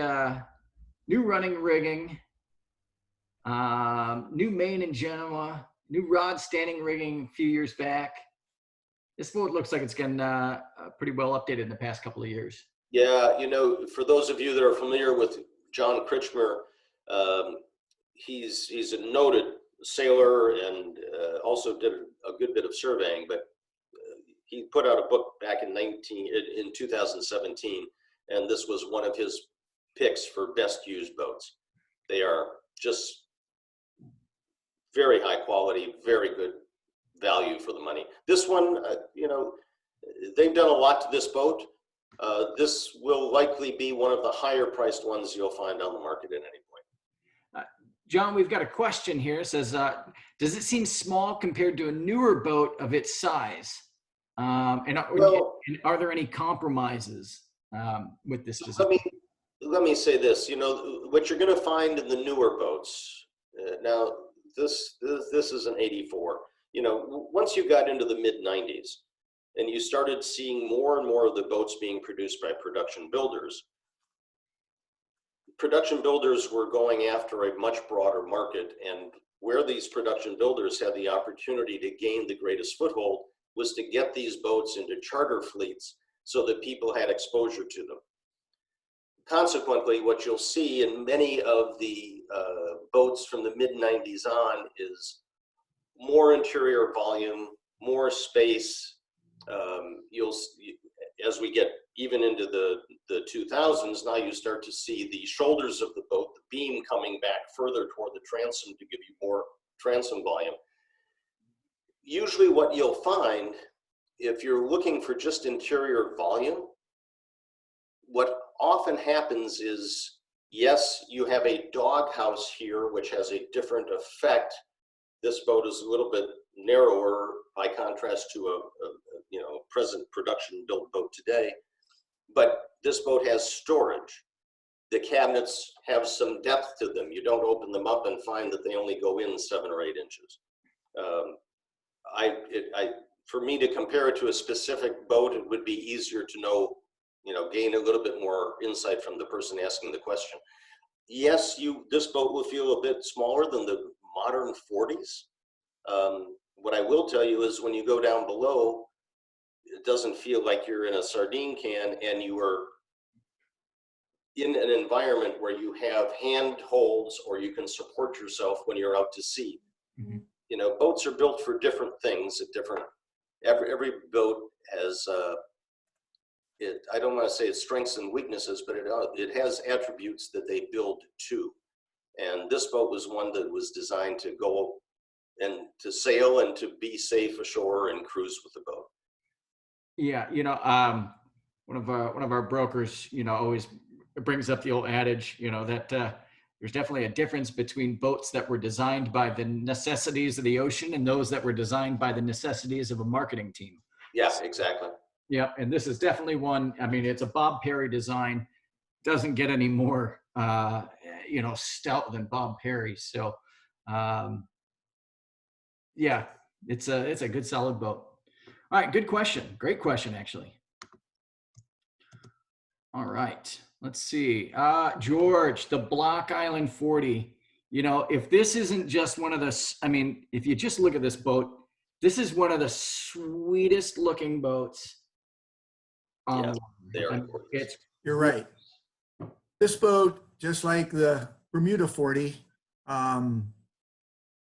new running rigging, new main in Jeanneau, new rod standing rigging a few years back. This boat looks like it's getting pretty well updated in the past couple of years. Yeah, you know, for those of you that are familiar with John Critchmer, he's a noted sailor and also did a good bit of surveying, but he put out a book back in 2017, and this was one of his picks for best used boats. They are just very high quality, very good value for the money. This one, you know, they've done a lot to this boat. This will likely be one of the higher priced ones you'll find on the market at any point. John, we've got a question here. It says, does it seem small compared to a newer boat of its size? And are there any compromises with this design? Let me say this. You know, what you're going to find in the newer boats, now this is an 84. You know, once you got into the mid-90s, and you started seeing more and more of the boats being produced by production builders. Production builders were going after a much broader market, and where these production builders had the opportunity to gain the greatest foothold was to get these boats into charter fleets so that people had exposure to them. Consequently, what you'll see in many of the boats from the mid-90s on is more interior volume, more space. As we get even into the 2000s, now you start to see the shoulders of the boat, the beam coming back further toward the transom to give you more transom volume. Usually what you'll find, if you're looking for just interior volume, what often happens is, yes, you have a doghouse here, which has a different effect. This boat is a little bit narrower by contrast to a present production built boat today, but this boat has storage. the cabinets have some depth to them. You don't open them up and find that they only go in 7 or 8 inches. For me to compare it to a specific boat, it would be easier to know, gain a little bit more insight from the person asking the question. Yes, this boat will feel a bit smaller than the modern 40s. What I will tell you is when you go down below, it doesn't feel like you're in a sardine can and you are in an environment where you have hand holds or you can support yourself when you're out to sea. Mm-hmm. Boats are built for different things at every boat has, I don't want to say its strengths and weaknesses, but it has attributes that they build to. And this boat was one that was designed to go and to sail and to be safe ashore and cruise with the boat. Yeah, one of our brokers, always brings up the old adage, that there's definitely a difference between boats that were designed by the necessities of the ocean and those that were designed by the necessities of a marketing team. Yeah, exactly. Yeah, and this is definitely one. I mean, it's a Bob Perry design. Doesn't get any more, stout than Bob Perry. So, yeah, it's a good solid boat. All right, good question. Great question, actually. All right, let's see. George, the Block Island 40. If this isn't just one of the, if you just look at this boat, this is one of the sweetest looking boats. Yeah, they are. You're right. This boat, just like the Bermuda 40,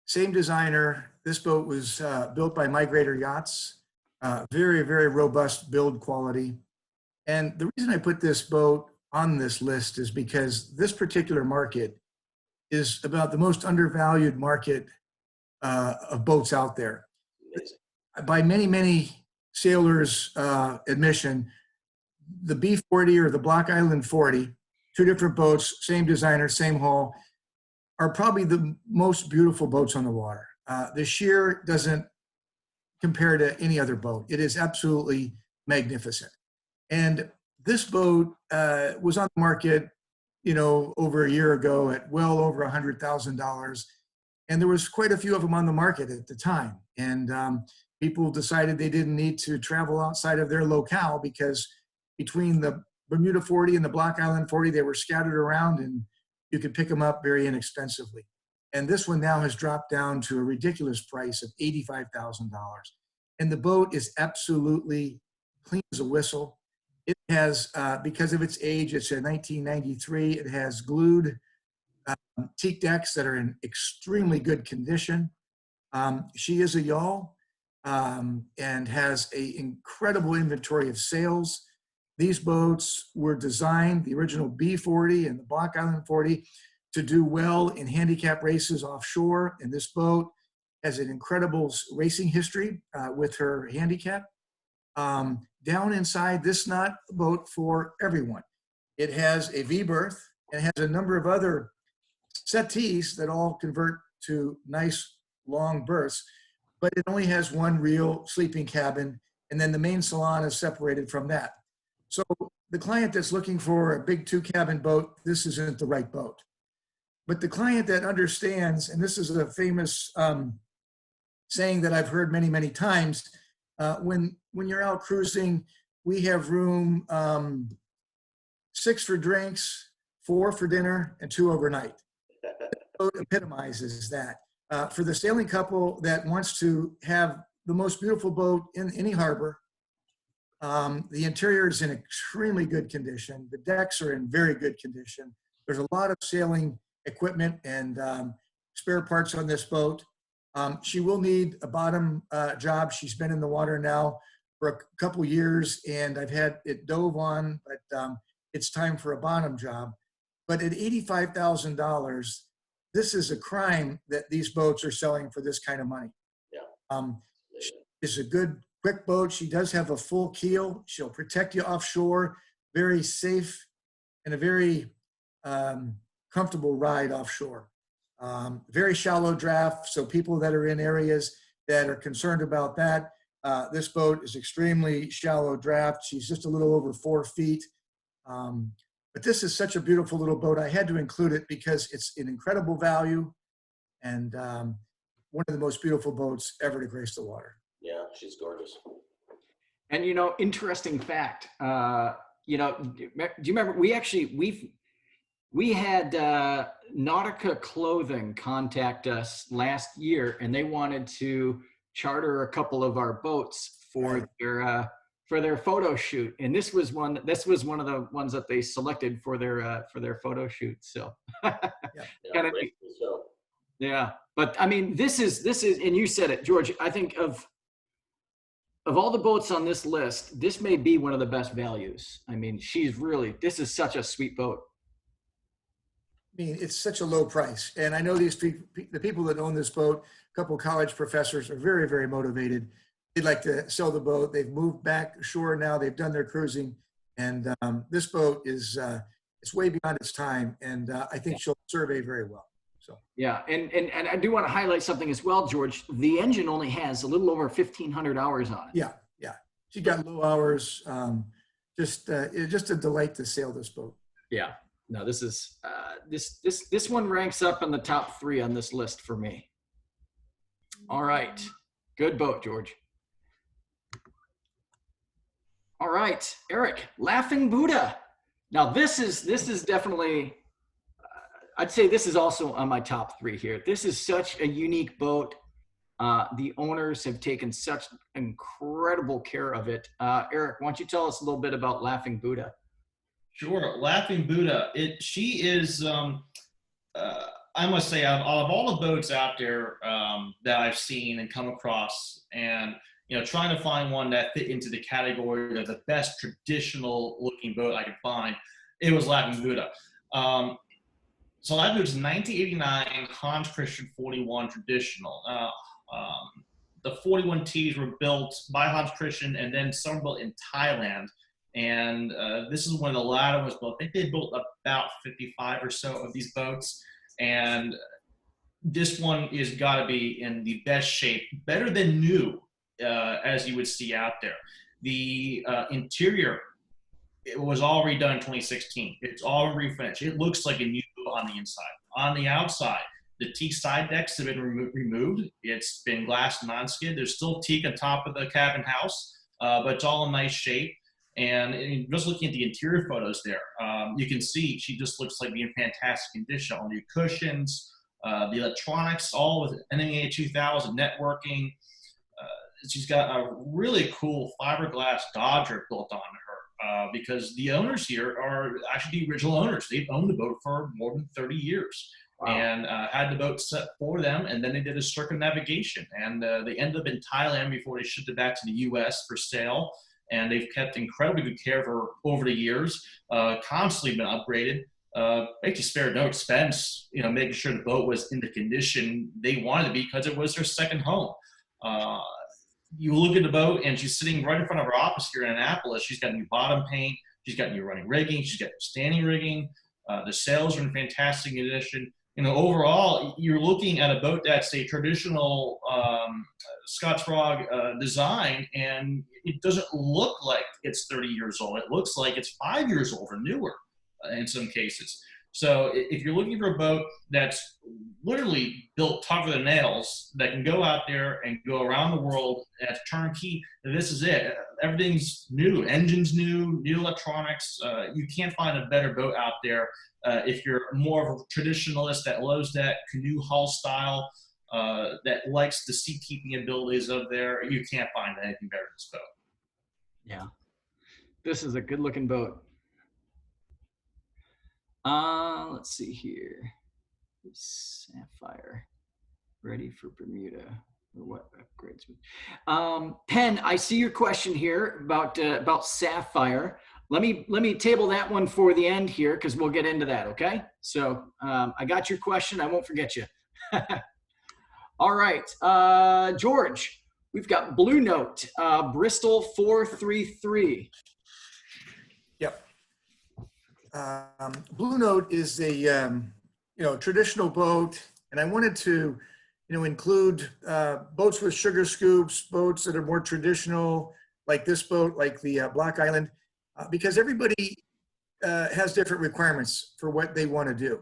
same designer. This boat was built by Migrator Yachts. Very, very robust build quality. And the reason I put this boat on this list is because this particular market is about the most undervalued market of boats out there. Amazing. By many, many sailors' admission, the B40 or the Block Island 40, 2 different boats, same designer, same hull, are probably the most beautiful boats on the water. The sheer doesn't compare to any other boat. It is absolutely magnificent. And this boat was on the market, over a year ago at well over $100,000. And there was quite a few of them on the market at the time. And people decided they didn't need to travel outside of their locale because between the Bermuda 40 and the Block Island 40, they were scattered around and you could pick them up very inexpensively. And this one now has dropped down to a ridiculous price of $85,000. And the boat is absolutely clean as a whistle. It has, because of its age, it's a 1993. It has glued teak decks that are in extremely good condition. She is a yawl and has an incredible inventory of sails. These boats were designed, the original B40 and the Block Island 40, to do well in handicap races offshore. And this boat has an incredible racing history with her handicap. Down inside, this is not a boat for everyone. It has a V-berth and has a number of other settees that all convert to nice long berths, but it only has one real sleeping cabin, and then the main salon is separated from that. So the client that's looking for a big 2-cabin boat, this isn't the right boat. But the client that understands, and this is a famous saying that I've heard many, many times, when you're out cruising, we have room 6 for drinks, 4 for dinner, and 2 overnight. The boat epitomizes that. For the sailing couple that wants to have the most beautiful boat in any harbor, the interior is in extremely good condition. The decks are in very good condition. There's a lot of sailing equipment and spare parts on this boat. She will need a bottom job. She's been in the water now for a couple years, and I've had it dove on, but it's time for a bottom job. But at $85,000, this is a crime that these boats are selling for this kind of money. Yeah. It's a good, quick boat. She does have a full keel. She'll protect you offshore, very safe, and a very comfortable ride offshore. Very shallow draft, so people that are in areas that are concerned about that, this boat is extremely shallow draft. She's just a little over 4 feet, But this is such a beautiful little boat. I had to include it because it's an incredible value and one of the most beautiful boats ever to grace the water. Yeah, she's gorgeous. And, you know, interesting fact, you know, do you remember, we had Nautica Clothing contact us last year, and they wanted to charter a couple of our boats for their photo shoot. And this was one of the ones that they selected for their photo shoot. So Yeah, so. Yeah, but I mean, this is, and you said it, George, I think of all the boats on this list, this may be one of the best values. I mean, this is such a sweet boat. I mean, it's such a low price. And I know the people that own this boat, a couple of college professors, are very, very motivated. They'd like to sell the boat. They've moved back ashore now. They've done their cruising. And this boat is it's way beyond its time. And I think she'll survey very well. So. Yeah, and I do want to highlight something as well, George. The engine only has a little over 1,500 hours on it. Yeah, yeah. She got low hours. Just a delight to sail this boat. Yeah. No, this is this one ranks up in the top 3 on this list for me. All right, good boat, George. All right, Eric, Laughing Buddha. Now this is definitely. I'd say this is also on my top 3 here. This is such a unique boat. The owners have taken such incredible care of it. Eric, why don't you tell us a little bit about Laughing Buddha? Sure, Laughing Buddha. She is, I must say, out of all the boats out there that I've seen and come across, and you know, trying to find one that fit into the category of the best traditional looking boat I could find, it was Laughing Buddha. So that was 1989 Hans Christian 41 traditional. The 41Ts were built by Hans Christian and then some built in Thailand. And this is when the latter was built. I think they built about 55 or so of these boats. And this one is got to be in the best shape, better than new, as you would see out there. The interior, it was all redone in 2016. It's all refinished. It looks like a new boat on the inside. On the outside, the teak side decks have been removed. It's been glass non-skid. There's still teak on top of the cabin house, but it's all in nice shape. And just looking at the interior photos there, you can see she just looks like being in fantastic condition. All new cushions, the electronics, all with NMEA 2000 networking. She's got a really cool fiberglass Dodger built on her because the owners here are actually the original owners. They've owned the boat for more than 30 years. Wow. And had the boat set for them, and then they did a circumnavigation. And they ended up in Thailand before they shipped it back to the U.S. for sale. And they've kept incredibly good care of her over the years, constantly been upgraded. Actually spared no expense, you know, making sure the boat was in the condition they wanted to be because it was their second home. You look at the boat, and she's sitting right in front of her office here in Annapolis. She's got new bottom paint. She's got new running rigging. She's got standing rigging. The sails are in fantastic condition. You know, overall, you're looking at a boat that's a traditional Scotch Frog design, and it doesn't look like it's 30 years old. It looks like it's 5 years old or newer in some cases. So if you're looking for a boat that's literally built tougher than nails, that can go out there and go around the world as turnkey, this is it. Everything's new. Engine's new, new electronics. You can't find a better boat out there. If you're more of a traditionalist that loves that canoe hull style, that likes the seakeeping abilities of there, you can't find anything better than this boat. Yeah, this is a good looking boat. Let's see here. Sapphire, ready for Bermuda. Or what upgrades? Penn, I see your question here about Sapphire. Let me table that one for the end here because we'll get into that. Okay. So I got your question. I won't forget you. All right, George. We've got Blue Note, Bristol 433. Yep. Blue Note is a traditional boat, and I wanted to include boats with sugar scoops, boats that are more traditional, like this boat, like the Block Island, because everybody has different requirements for what they want to do.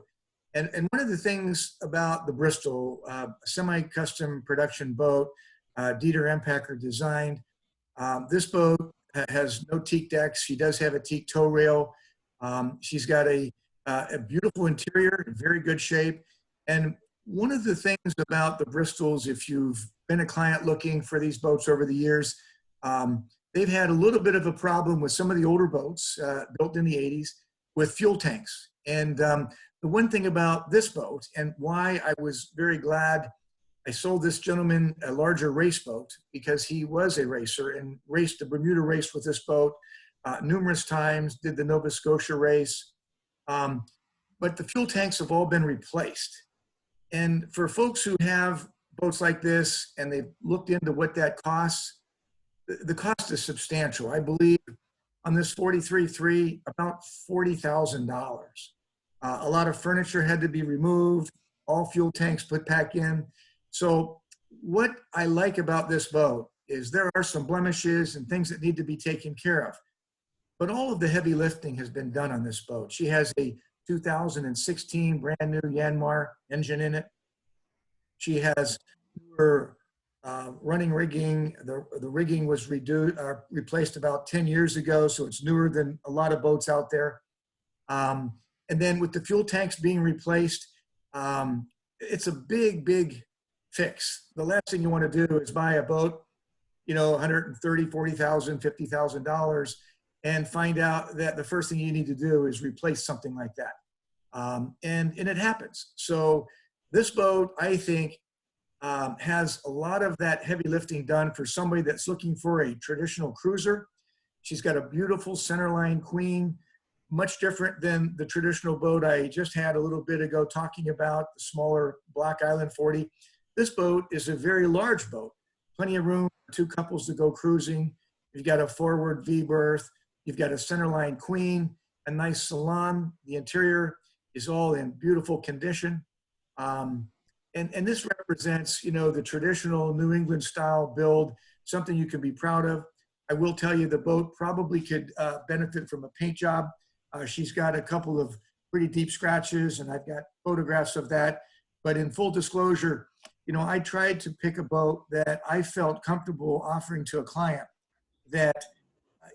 And one of the things about the Bristol semi-custom production boat, Dieter Empacher designed, this boat has no teak decks. She does have a teak tow rail. She's got a beautiful interior, in very good shape. And one of the things about the Bristols, if you've been a client looking for these boats over the years, they've had a little bit of a problem with some of the older boats built in the 80s with fuel tanks. And the one thing about this boat, and why I was very glad I sold this gentleman a larger race boat, because he was a racer and raced the Bermuda race with this boat numerous times, did the Nova Scotia race. But the fuel tanks have all been replaced. And for folks who have boats like this and they've looked into what that costs, the cost is substantial. I believe on this 43.3, about $40,000. A lot of furniture had to be removed, all fuel tanks put back in. So what I like about this boat is there are some blemishes and things that need to be taken care of. But all of the heavy lifting has been done on this boat. She has a 2016 brand new Yanmar engine in it. She has newer running rigging. The rigging was replaced about 10 years ago, so it's newer than a lot of boats out there. And then with the fuel tanks being replaced, it's a big, big fix. The last thing you want to do is buy a boat, you know, $130,000, $40,000, $50,000, and find out that the first thing you need to do is replace something like that. And it happens. So this boat, I think, has a lot of that heavy lifting done for somebody that's looking for a traditional cruiser. She's got a beautiful centerline queen, much different than the traditional boat I just had a little bit ago talking about, the smaller Block Island 40. This boat is a very large boat, plenty of room for two couples to go cruising. You've got a forward V berth. You've got a centerline queen, a nice salon. The interior is all in beautiful condition. And this represents, you know, the traditional New England style build, something you can be proud of. I will tell you the boat probably could benefit from a paint job. She's got a couple of pretty deep scratches, and I've got photographs of that. But in full disclosure, you know, I tried to pick a boat that I felt comfortable offering to a client that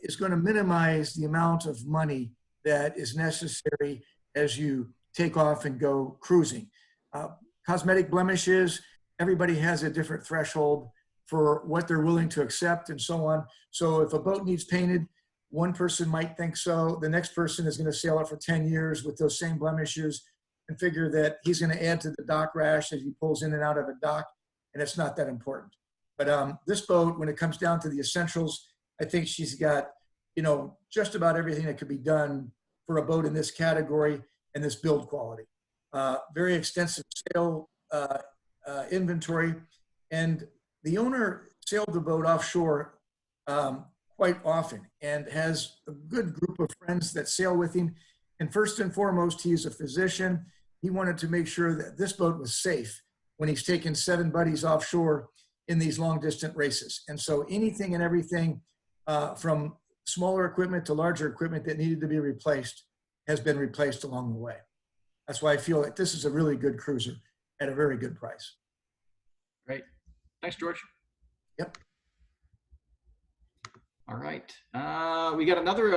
is going to minimize the amount of money that is necessary as you take off and go cruising. Cosmetic blemishes, everybody has a different threshold for what they're willing to accept and so on. So if a boat needs painted, one person might think so. The next person is going to sail it for 10 years with those same blemishes and figure that he's going to add to the dock rash as he pulls in and out of a dock, and it's not that important. But this boat, when it comes down to the essentials, I think she's got, you know, just about everything that could be done for a boat in this category and this build quality. Very extensive sail inventory, and the owner sailed the boat offshore quite often and has a good group of friends that sail with him. And first and foremost, he's a physician. He wanted to make sure that this boat was safe when he's taken 7 buddies offshore in these long distance races. And so anything and everything from smaller equipment to larger equipment that needed to be replaced has been replaced along the way. That's why I feel like this is a really good cruiser at a very good price. Great. Thanks, George. Yep. All right. We got another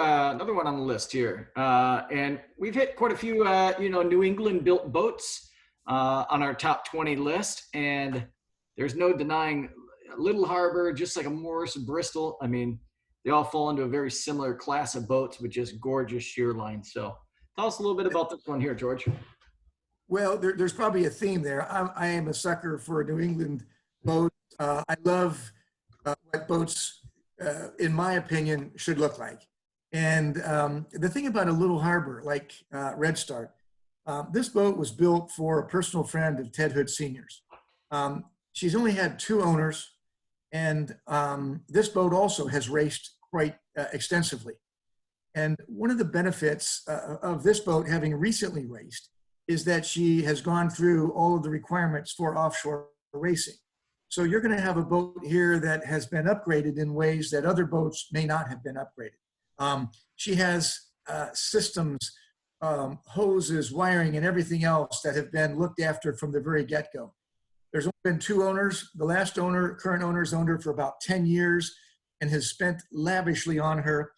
one on the list here. And we've hit quite a few, you know, New England built boats on our top 20 list. And there's no denying Little Harbor, just like a Morris Bristol. I mean, they all fall into a very similar class of boats with just gorgeous sheer lines. So tell us a little bit about this one here, George. Well, there's probably a theme there. I am a sucker for a New England boat. I love what boats, in my opinion, should look like. And the thing about a Little Harbor like REDSTART, this boat was built for a personal friend of Ted Hood Sr.'s. She's only had 2 owners, and this boat also has raced quite extensively. And one of the benefits of this boat having recently raced is that she has gone through all of the requirements for offshore racing. So you're going to have a boat here that has been upgraded in ways that other boats may not have been upgraded. She has systems, hoses, wiring, and everything else that have been looked after from the very get-go. There's only been 2 owners. The last owner, current owner, has owned her for about 10 years and has spent lavishly on her.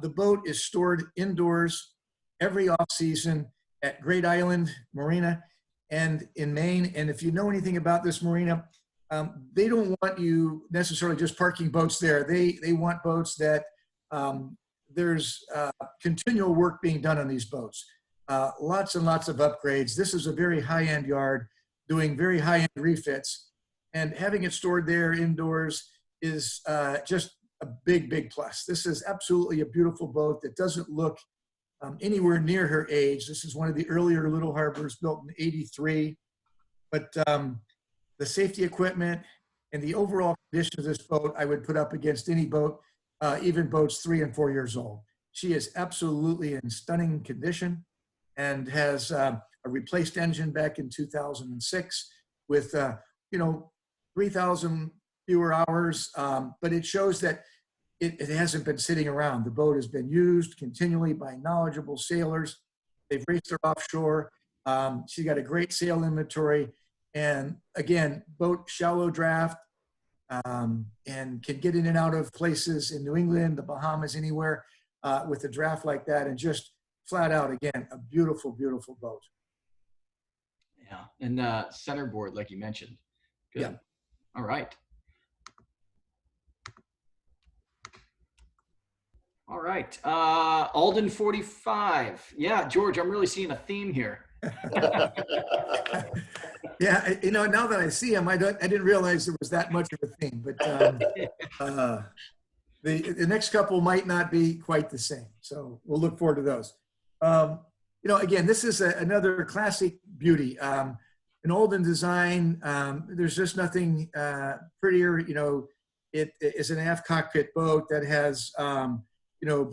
The boat is stored indoors every off-season at Great Island Marina and in Maine. And if you know anything about this marina, they don't want you necessarily just parking boats there. They want boats that there's continual work being done on these boats. Lots and lots of upgrades. This is a very high-end yard doing very high-end refits. And having it stored there indoors is just a big, big plus. This is absolutely a beautiful boat that doesn't look anywhere near her age. This is one of the earlier little harbors built in '83. But the safety equipment and the overall condition of this boat, I would put up against any boat, even boats 3 and 4 years old. She is absolutely in stunning condition and has a replaced engine back in 2006 with, 3,000 fewer hours, but it shows that it hasn't been sitting around. The boat has been used continually by knowledgeable sailors. They've raced her offshore. She's got a great sail inventory. And again, boat shallow draft and can get in and out of places in New England, the Bahamas, anywhere with a draft like that. And just flat out, again, a beautiful, beautiful boat. Yeah, and centerboard, like you mentioned. Good. Yeah. All right. All right. Alden 45. Yeah, George, I'm really seeing a theme here. Yeah, now that I see him, I didn't realize there was that much of a theme, but the next couple might not be quite the same. So we'll look forward to those. Again, this is another classic beauty. An Alden design, there's just nothing prettier. It is an aft cockpit boat that has,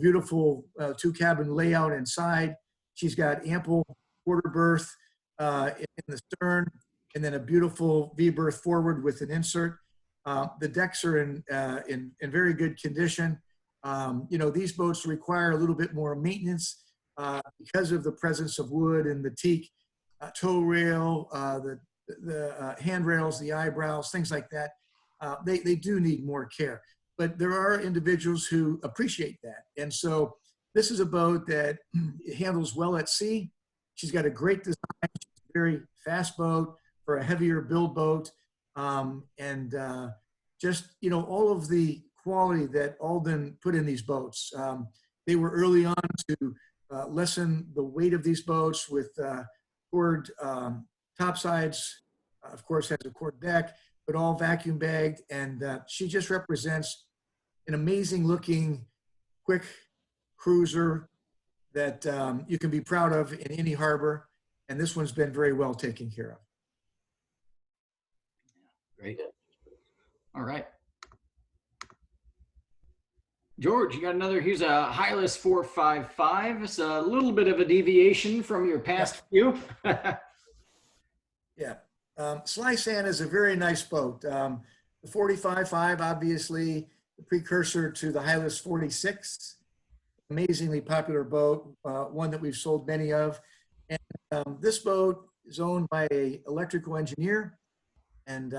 beautiful 2-cabin layout inside. She's got ample quarter berth in the stern, and then a beautiful V-berth forward with an insert. The decks are in very good condition. These boats require a little bit more maintenance because of the presence of wood and the teak, tow rail, the handrails, the eyebrows, things like that. They do need more care. But there are individuals who appreciate that. And so this is a boat that handles well at sea. She's got a great design. She's a very fast boat for a heavier build boat. Just, all of the quality that Alden put in these boats. They were early on to lessen the weight of these boats with cord topsides. Of course, has a cord deck, but all vacuum bagged. And she just represents an amazing looking, quick cruiser that you can be proud of in any harbor. And this one's been very well taken care of. Great. All right. George, you got another, here's a Hylas 455. It's a little bit of a deviation from your past few. Yeah. SLY-SAN is a very nice boat. The 45.5, obviously, the precursor to the Hylas 46. Amazingly popular boat, one that we've sold many of. And this boat is owned by an electrical engineer. And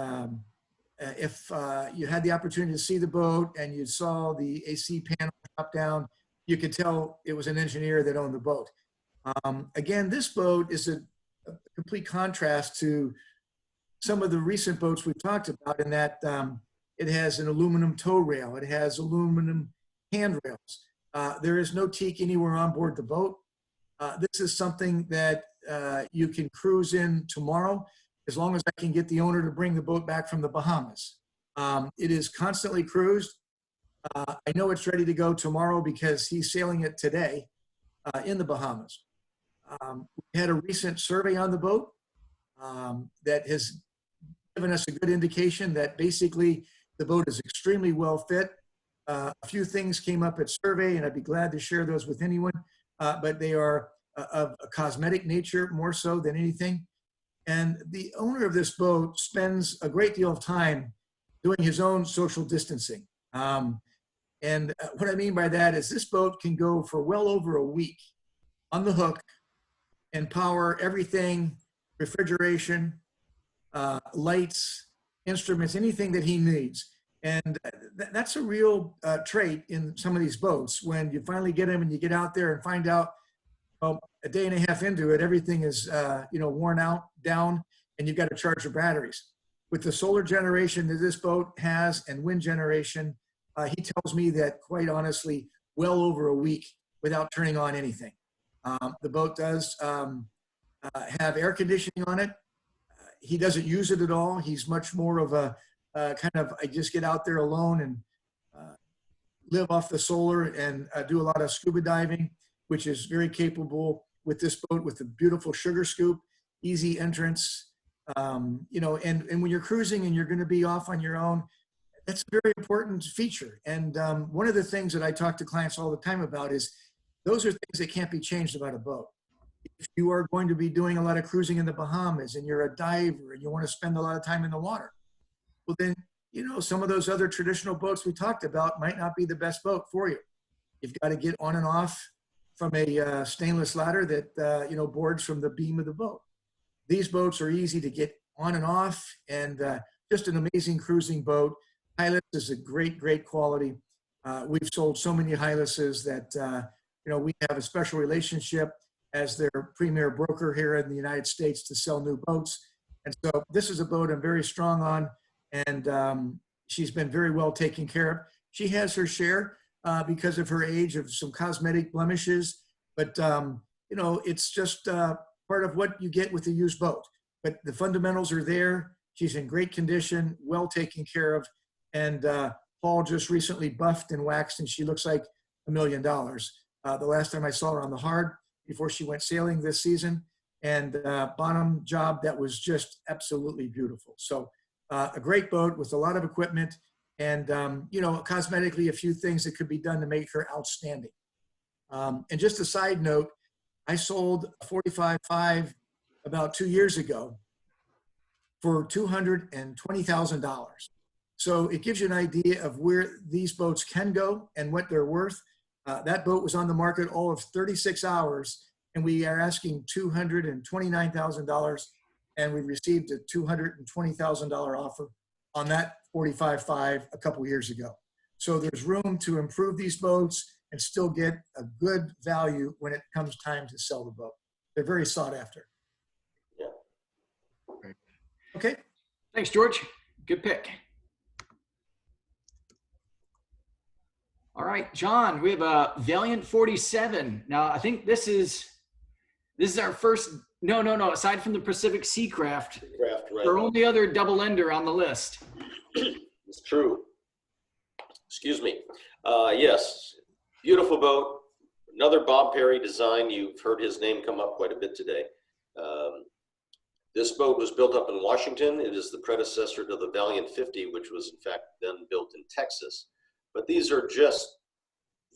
if you had the opportunity to see the boat and you saw the AC panel drop down, you could tell it was an engineer that owned the boat. Again, this boat is a complete contrast to some of the recent boats we've talked about in that it has an aluminum tow rail. It has aluminum handrails. There is no teak anywhere on board the boat. This is something that you can cruise in tomorrow as long as I can get the owner to bring the boat back from the Bahamas. It is constantly cruised. I know it's ready to go tomorrow because he's sailing it today in the Bahamas. We had a recent survey on the boat that has given us a good indication that basically the boat is extremely well fit. A few things came up at survey, and I'd be glad to share those with anyone, but they are of a cosmetic nature more so than anything. And the owner of this boat spends a great deal of time doing his own social distancing. And what I mean by that is this boat can go for well over a week on the hook and power everything, refrigeration, lights, instruments, anything that he needs. And that's a real trait in some of these boats. When you finally get them and you get out there and find out, well, a day and a half into it, everything is worn out, down, and you've got to charge your batteries. With the solar generation that this boat has and wind generation, he tells me that, quite honestly, well over a week without turning on anything. The boat does have air conditioning on it. He doesn't use it at all. He's much more of a I just get out there alone and live off the solar and do a lot of scuba diving, which is very capable with this boat, with the beautiful sugar scoop, easy entrance. And when you're cruising and you're going to be off on your own, that's a very important feature. And one of the things that I talk to clients all the time about is those are things that can't be changed about a boat. If you are going to be doing a lot of cruising in the Bahamas and you're a diver and you want to spend a lot of time in the water, well then, some of those other traditional boats we talked about might not be the best boat for you. You've got to get on and off from a stainless ladder that, boards from the beam of the boat. These boats are easy to get on and off, and just an amazing cruising boat. Hylas is a great, great quality. We've sold so many Hylases that, we have a special relationship as their premier broker here in the United States to sell new boats. And so this is a boat I'm very strong on, and she's been very well taken care of. She has her share because of her age of some cosmetic blemishes, but it's just part of what you get with a used boat. But the fundamentals are there. She's in great condition, well taken care of, and Paul just recently buffed and waxed, and she looks like $1 million. The last time I saw her on the hard before she went sailing this season, and bottom job that was just absolutely beautiful. So a great boat with a lot of equipment, and cosmetically a few things that could be done to make her outstanding. And just a side note, I sold a 45.5 about 2 years ago for $220,000. So it gives you an idea of where these boats can go and what they're worth. That boat was on the market all of 36 hours, and we are asking $229,000, and we received a $220,000 offer on that 45.5 a couple years ago. So there's room to improve these boats and still get a good value when it comes time to sell the boat. They're very sought after. Yeah. Okay. Thanks, George. Good pick. All right, John, we have a Valiant 47. Now, I think this is our first, no, aside from the Pacific Seacraft, Right. our only other double ender on the list. It's true. Excuse me. Yes, beautiful boat. Another Bob Perry design. You've heard his name come up quite a bit today. This boat was built up in Washington. It is the predecessor to the Valiant 50, which was in fact then built in Texas. But these are just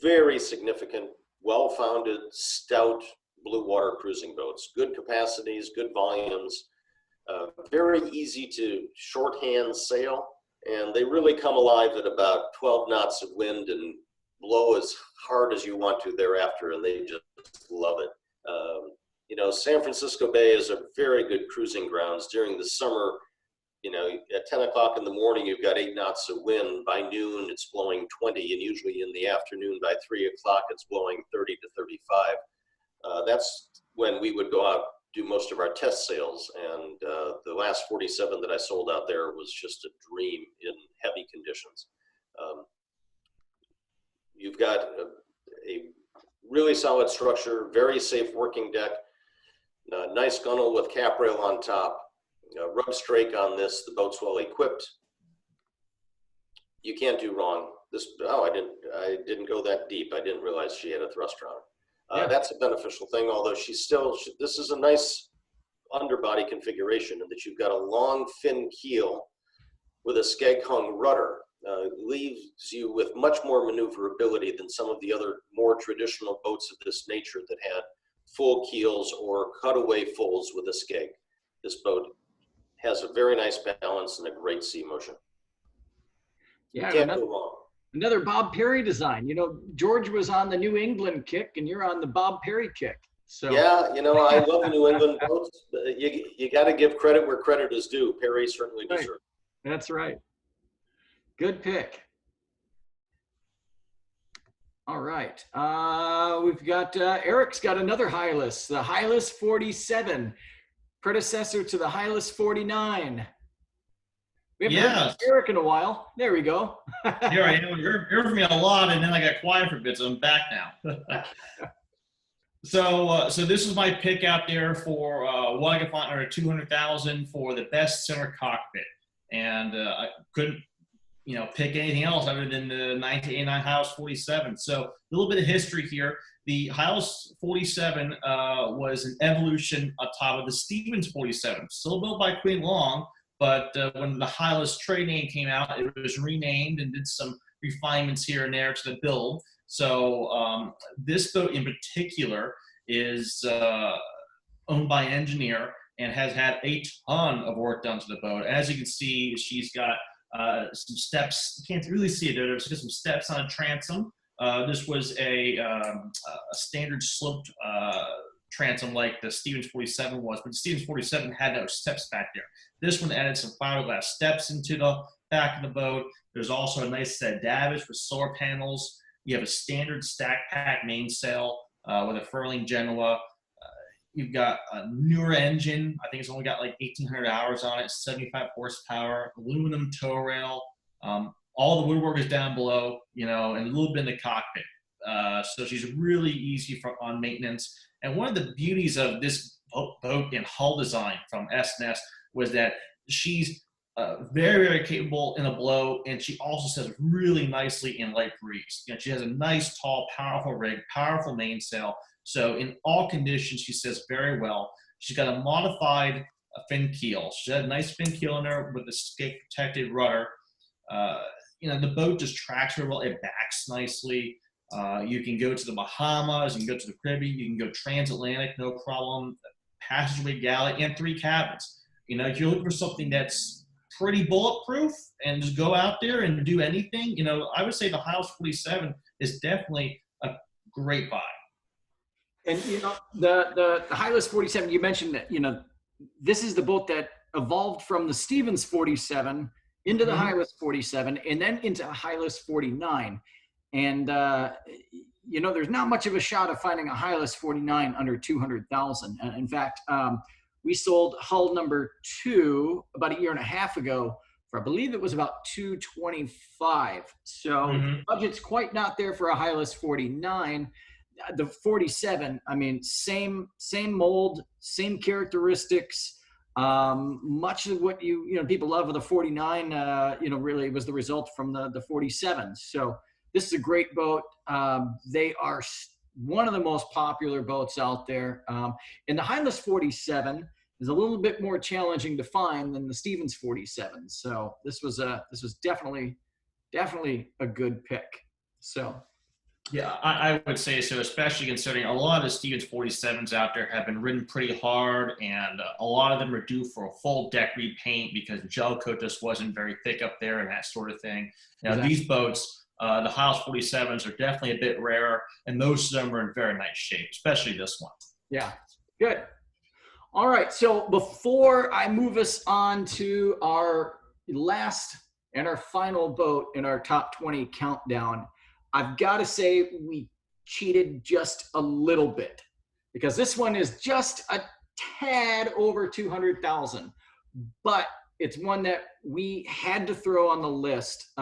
very significant, well-founded, stout blue water cruising boats. Good capacities, good volumes, very easy to shorthand sail, and they really come alive at about 12 knots of wind and blow as hard as you want to thereafter, and they just love it. San Francisco Bay is a very good cruising grounds. During the summer, at 10 o'clock in the morning, you've got 8 knots of wind. By noon, it's blowing 20, and usually in the afternoon, by 3 o'clock, it's blowing 30 to 35. That's when we would go out, do most of our test sails, and the last 47 that I sold out there was just a dream in heavy conditions. You've got a really solid structure, very safe working deck, nice gunnel with cap rail on top. Rub strake on this, the boat's well equipped. You can't do wrong. I didn't go that deep. I didn't realize she had a thruster on it. Yeah. That's a beneficial thing, although this is a nice underbody configuration in that you've got a long fin keel with a skeg hung rudder. Leaves you with much more maneuverability than some of the other more traditional boats of this nature that had full keels or cutaway fulls with a skeg. This boat has a very nice balance and a great sea motion. Yeah, You can't go wrong. Another Bob Perry design. You know, George was on the New England kick, and you're on the Bob Perry kick. So Yeah, you know, I love the New England boats. You got to give credit where credit is due. Perry certainly Right. deserves. That's right. Good pick. All right. We've got Eric's got another Hylas, the Hylas 47, predecessor to the Hylas 49. We haven't heard from Eric in a while. There we go. Here I am. You heard from me a lot, and then I got quiet for a bit, so I'm back now. So this is my pick out there for what I could find under 200,000 for the best center cockpit, and I couldn't, pick anything else other than the 1989 Hylas 47. So a little bit of history here. The Hylas 47 was an evolution on top of the Stevens 47, still built by Queen Long, but when the Hylas trade name came out, it was renamed and did some refinements here and there to the build. So this boat in particular is owned by an engineer and has had a ton of work done to the boat. As you can see, she's got some steps. You can't really see it there. There's just some steps on a transom. This was a standard sloped transom like the Stevens 47 was, but the Stevens 47 had no steps back there. This one added some fiberglass steps into the back of the boat. There's also a nice set of davits with solar panels. You have a standard stack pack mainsail with a furling Jeanneau. You've got a newer engine. I think it's only got like 1,800 hours on it, 75 horsepower, aluminum tow rail. All the woodwork is down below, and a little bit in the cockpit. So she's really easy on maintenance. And one of the beauties of this boat in hull design from S&S was that she's very, very capable in a blow, and she also says really nicely in light breeze. She has a nice, tall, powerful rig, powerful mainsail. So in all conditions, she says very well. She's got a modified fin keel. She had a nice fin keel in there with a skate-protected rudder. The boat just tracks very well. It backs nicely. You can go to the Bahamas. You can go to the Caribbean. You can go transatlantic, no problem. Passageway galley and 3 cabins. If you're looking for something that's pretty bulletproof and just go out there and do anything, I would say the Hylas 47 is definitely a great buy. And the Hylas 47, you mentioned that this is the boat that evolved from the Stevens 47 into the Hylas 47 and then into Hylas 49. And there's not much of a shot of finding a Hylas 49 under 200,000. In fact, we sold hull number 2 about a year and a half ago for, I believe it was about 225. So budget's quite not there for a Hylas 49. The 47, I mean, same mold, same characteristics. Much of what people love of the 49, really was the result from the 47. So this is a great boat. They are one of the most popular boats out there. And the Hylas 47 is a little bit more challenging to find than the Stevens 47. So this was definitely a good pick. So. Yeah, I would say so, especially considering a lot of the Stevens 47s out there have been ridden pretty hard, and a lot of them are due for a full deck repaint because gel coat just wasn't very thick up there and that sort of thing. Now, exactly. These boats, the Hylas 47s, are definitely a bit rarer, and most of them are in very nice shape, especially this one. Yeah, good. All right, so before I move us on to our last and our final boat in our top 20 countdown, I've got to say we cheated just a little bit because this one is just a tad over 200,000, but it's one that we had to throw on the list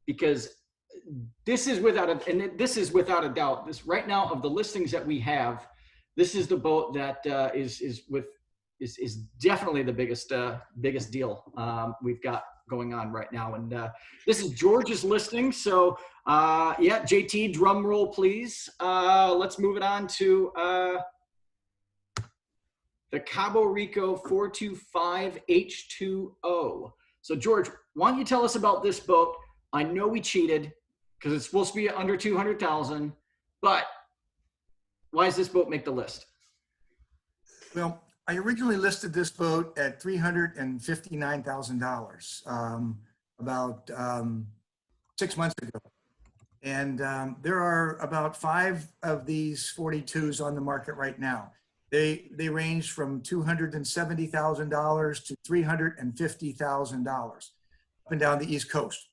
because this is without a doubt, this right now of the listings that we have, this is the boat that is definitely the biggest deal we've got going on right now. And this is George's listing. So yeah, JT, drum roll, please. Let's move it on to the Cabo Rico 425 H2O. So George, why don't you tell us about this boat? I know we cheated because it's supposed to be under 200,000, but why does this boat make the list? Well, I originally listed this boat at $359,000 about 6 months ago. And there are about 5 of these 42s on the market right now. They range from $270,000 to $350,000 up and down the East Coast.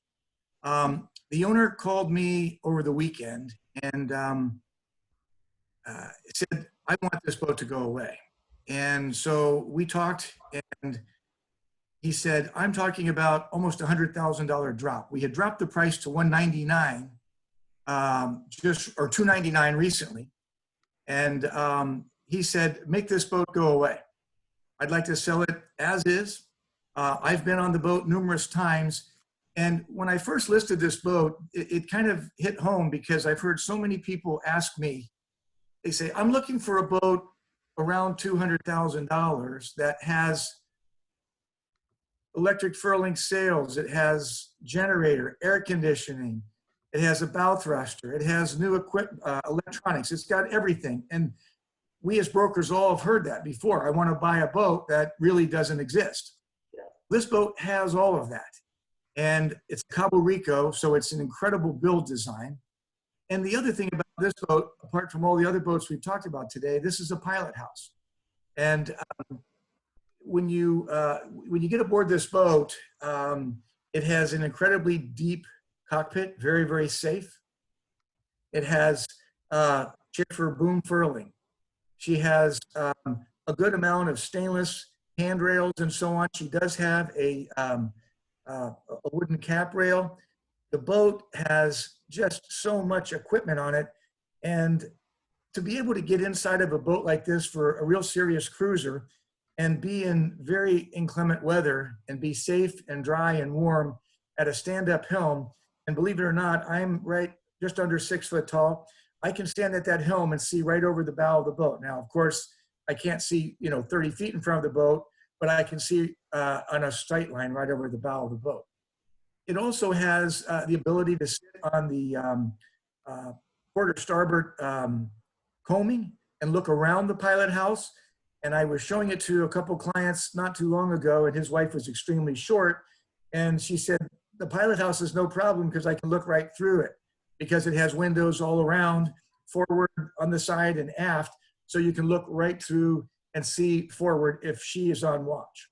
The owner called me over the weekend and said, I want this boat to go away. And so we talked, and he said, I'm talking about almost $100,000 drop. We had dropped the price to $199, or $299 recently. And he said, make this boat go away. I'd like to sell it as is. I've been on the boat numerous times. And when I first listed this boat, it kind of hit home because I've heard so many people ask me, they say, I'm looking for a boat around $200,000 that has electric furling sails, it has generator, air conditioning, it has a bow thruster, it has new electronics, it's got everything. And we as brokers all have heard that before. I want to buy a boat that really doesn't exist. Yeah. This boat has all of that. And it's Cabo Rico, so it's an incredible build design. And the other thing about this boat, apart from all the other boats we've talked about today, this is a pilot house. And when you get aboard this boat, it has an incredibly deep cockpit, very, very safe. It has chiffer boom furling. She has a good amount of stainless handrails and so on. She does have a wooden cap rail. The boat has just so much equipment on it. And to be able to get inside of a boat like this for a real serious cruiser and be in very inclement weather and be safe and dry and warm at a stand-up helm, and believe it or not, I'm right just under 6 foot tall. I can stand at that helm and see right over the bow of the boat. Now, of course, I can't see 30 feet in front of the boat, but I can see on a straight line right over the bow of the boat. It also has the ability to sit on the port or starboard coaming and look around the pilot house. And I was showing it to a couple clients not too long ago, and his wife was extremely short. And she said, the pilot house is no problem because I can look right through it because it has windows all around, forward, on the side, and aft. So you can look right through and see forward if she is on watch.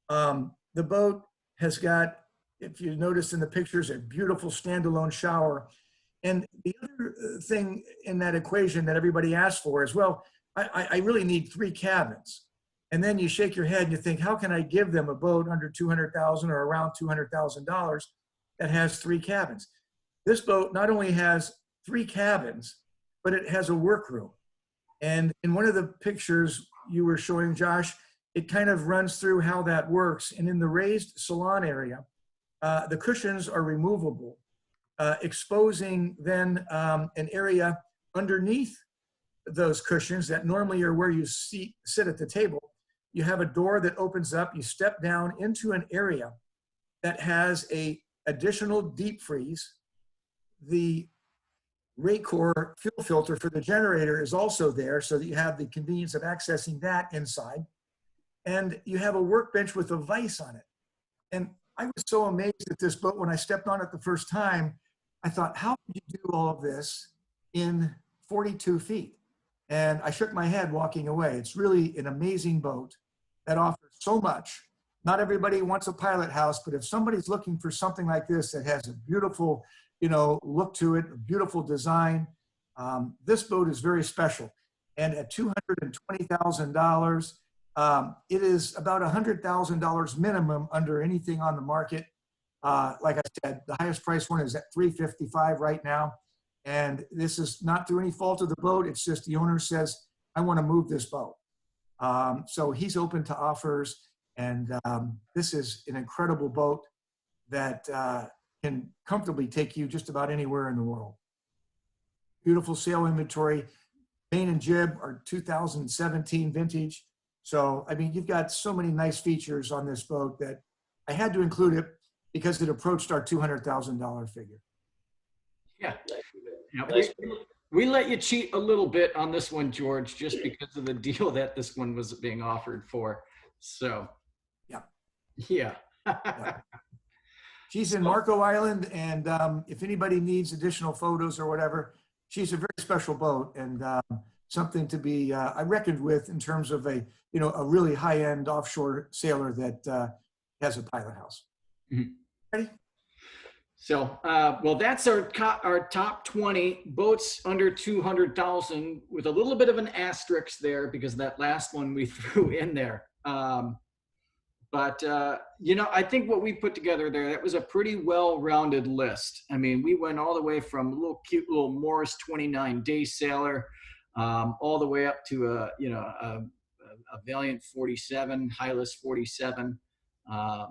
The boat has got, if you notice in the pictures, a beautiful standalone shower. And the other thing in that equation that everybody asks for is, well, I really need 3 cabins. And then you shake your head and you think, how can I give them a boat under $200,000 or around $200,000 that has 3 cabins? This boat not only has 3 cabins, but it has a workroom. And in one of the pictures you were showing, Josh, it kind of runs through how that works. And in the raised salon area, the cushions are removable, exposing then an area underneath those cushions that normally are where you sit at the table. You have a door that opens up, you step down into an area that has a additional deep freeze. The Raycor fuel filter for the generator is also there so that you have the convenience of accessing that inside. And you have a workbench with a vise on it. And I was so amazed at this boat when I stepped on it the first time. I thought, how did you do all of this in 42 feet? And I shook my head walking away. It's really an amazing boat that offers so much. Not everybody wants a pilot house, but if somebody's looking for something like this that has a beautiful, look to it, a beautiful design, this boat is very special. And at $220,000, it is about $100,000 minimum under anything on the market. Like I said, the highest price one is at $355 right now. And this is not through any fault of the boat. It's just the owner says, I want to move this boat. So he's open to offers. And this is an incredible boat that can comfortably take you just about anywhere in the world. Beautiful sail inventory. Main and jib are 2017 vintage. So, I mean, you've got so many nice features on this boat that I had to include it because it approached our $200,000 figure. Yeah. Yeah, we let you cheat a little bit on this one, George, just because of the deal that this one was being offered for. So, yeah. Yeah. She's in Marco Island, and if anybody needs additional photos or whatever, she's a very special boat and something to be I reckoned with in terms of a a really high-end offshore sailor that has a pilot house. Mhm. Ready? So, well, that's our top 20 boats under 200,000 with a little bit of an asterisk there because that last one we threw in there. But I think what we put together there, that was a pretty well-rounded list. I mean, we went all the way from a little cute little Morris 29-day sailor all the way up to a Valiant 47, Hylas 47. I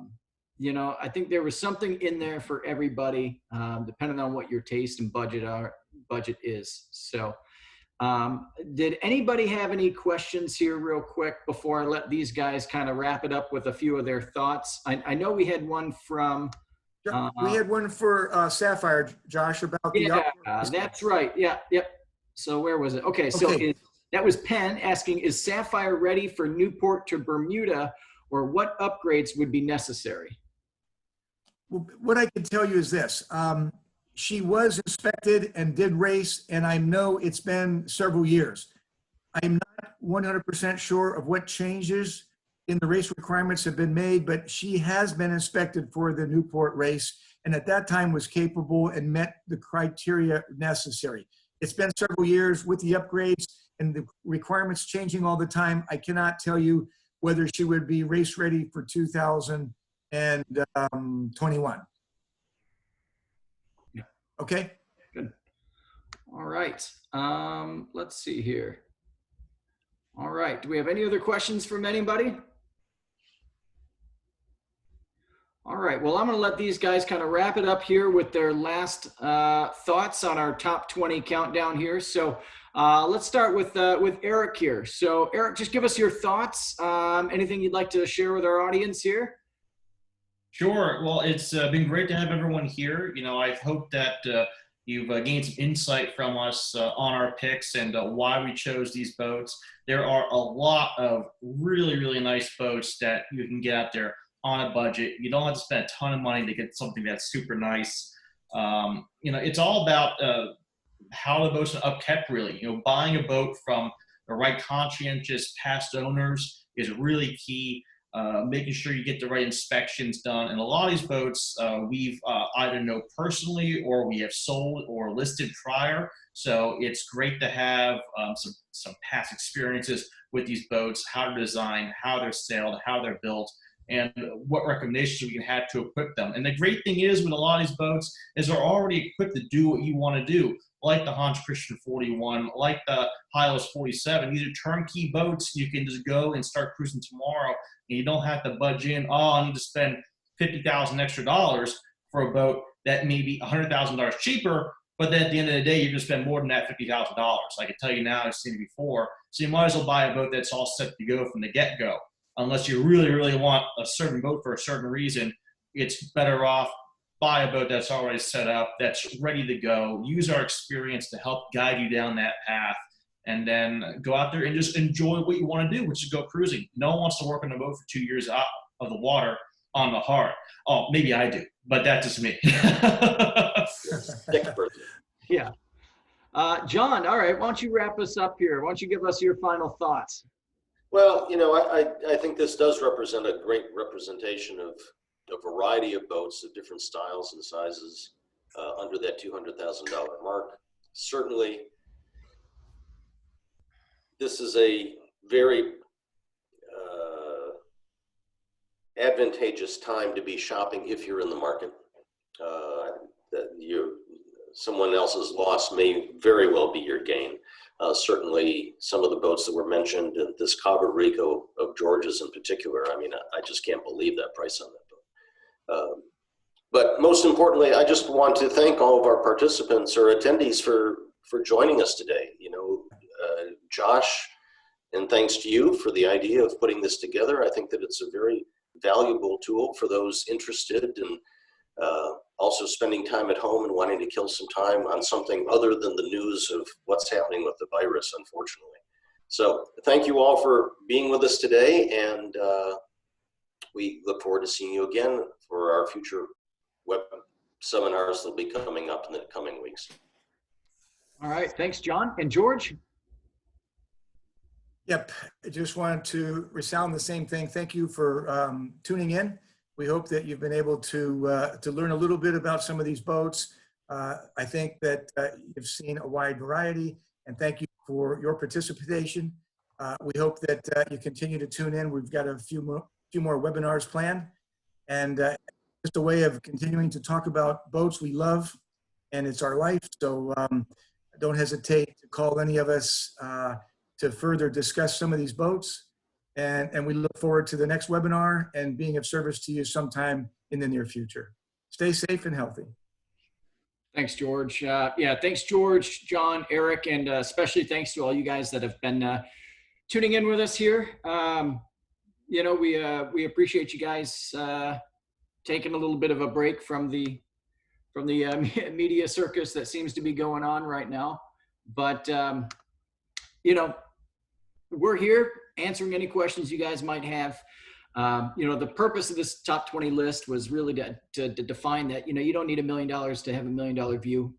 think there was something in there for everybody, depending on what your taste and budget is. So, did anybody have any questions here real quick before I let these guys kind of wrap it up with a few of their thoughts? I know we had one from... we had one for Sapphire, Josh, about the... Yeah, that's right. Yeah, yep. So where was it? Okay, so that was Penn asking, is Sapphire ready for Newport to Bermuda, or what upgrades would be necessary? Well, what I can tell you is this. She was inspected and did race, and I know it's been several years. I'm not 100% sure of what changes in the race requirements have been made, but she has been inspected for the Newport race, and at that time was capable and met the criteria necessary. It's been several years with the upgrades and the requirements changing all the time. I cannot tell you whether she would be race ready for 2021. Yeah. Okay. Good. All right. Let's see here. All right. Do we have any other questions from anybody? All right. Well, I'm going to let these guys kind of wrap it up here with their last thoughts on our top 20 countdown here. So let's start with Eric here. So Eric, just give us your thoughts. Anything you'd like to share with our audience here? Sure. Well, it's been great to have everyone here. I hope that you've gained some insight from us on our picks and why we chose these boats. There are a lot of really, really nice boats that you can get out there on a budget. You don't have to spend a ton of money to get something that's super nice. It's all about how the boats are upkept, really. Buying a boat from the right conscientious past owners is really key. Making sure you get the right inspections done. And a lot of these boats we've either know personally or we have sold or listed prior. So it's great to have some past experiences with these boats, how to design, how they're sailed, how they're built, and what recommendations we can have to equip them. And the great thing is with a lot of these boats is they're already equipped to do what you want to do, like the Hans Christian 41, like the Hylas 47. These are turnkey boats. You can just go and start cruising tomorrow, and you don't have to budge in, I need to spend $50,000 extra for a boat that may be $100,000 cheaper, but then at the end of the day, you're going to spend more than that $50,000. I can tell you now, I've seen it before. So you might as well buy a boat that's all set to go from the get-go. Unless you really, really want a certain boat for a certain reason, it's better off buy a boat that's already set up, that's ready to go. Use our experience to help guide you down that path, and then go out there and just enjoy what you want to do, which is go cruising. No one wants to work on a boat for 2 years out of the water on the heart. Oh, maybe I do, but that's just me. Yeah. John, all right, why don't you wrap us up here? Why don't you give us your final thoughts? Well, I think this does represent a great representation of a variety of boats of different styles and sizes under that $200,000 mark. Certainly, this is a very advantageous time to be shopping if you're in the market. Someone else's loss may very well be your gain. Certainly, some of the boats that were mentioned, and this Cabo Rico of George's in particular, I mean, I just can't believe that price on that boat. But most importantly, I just want to thank all of our participants or attendees for joining us today. Josh, and thanks to you for the idea of putting this together. I think that it's a very valuable tool for those interested in also spending time at home and wanting to kill some time on something other than the news of what's happening with the virus, unfortunately. So thank you all for being with us today, and we look forward to seeing you again for our future web seminars that will be coming up in the coming weeks. All right, thanks, John. And George? Yep, I just wanted to resound the same thing. Thank you for tuning in. We hope that you've been able to learn a little bit about some of these boats. I think that you've seen a wide variety, and thank you for your participation. We hope that you continue to tune in. We've got a few more webinars planned, and just a way of continuing to talk about boats we love, and it's our life. So don't hesitate to call any of us to further discuss some of these boats. And we look forward to the next webinar and being of service to you sometime in the near future. Stay safe and healthy. Thanks, George. Yeah, thanks, George, John, Eric, and especially thanks to all you guys that have been tuning in with us here. You know, we appreciate you guys taking a little bit of a break from the media circus that seems to be going on right now. But, you know, we're here answering any questions you guys might have. You know, the purpose of this top 20 list was really to define that, you know, you don't need $1 million to have $1 million view.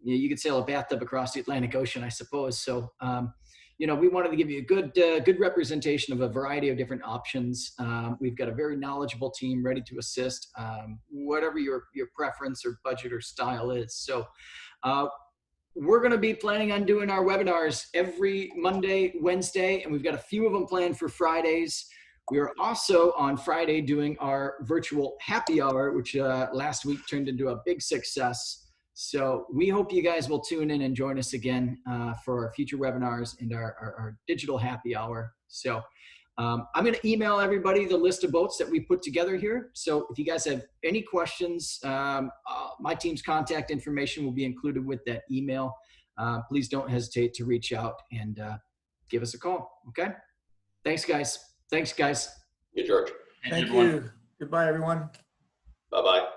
You could sail a bathtub across the Atlantic Ocean, I suppose. So, you know, we wanted to give you a good representation of a variety of different options. We've got a very knowledgeable team ready to assist, whatever your preference or budget or style is. So, we're going to be planning on doing our webinars every Monday, Wednesday, and we've got a few of them planned for Fridays. We are also on Friday doing our virtual happy hour, which last week turned into a big success. So we hope you guys will tune in and join us again for our future webinars and our digital happy hour. So I'm going to email everybody the list of boats that we put together here. So if you guys have any questions, my team's contact information will be included with that email. Please don't hesitate to reach out and give us a call. Okay. Thanks, guys. Thanks, guys. Hey, George. Thank you. Goodbye, everyone. Bye-bye.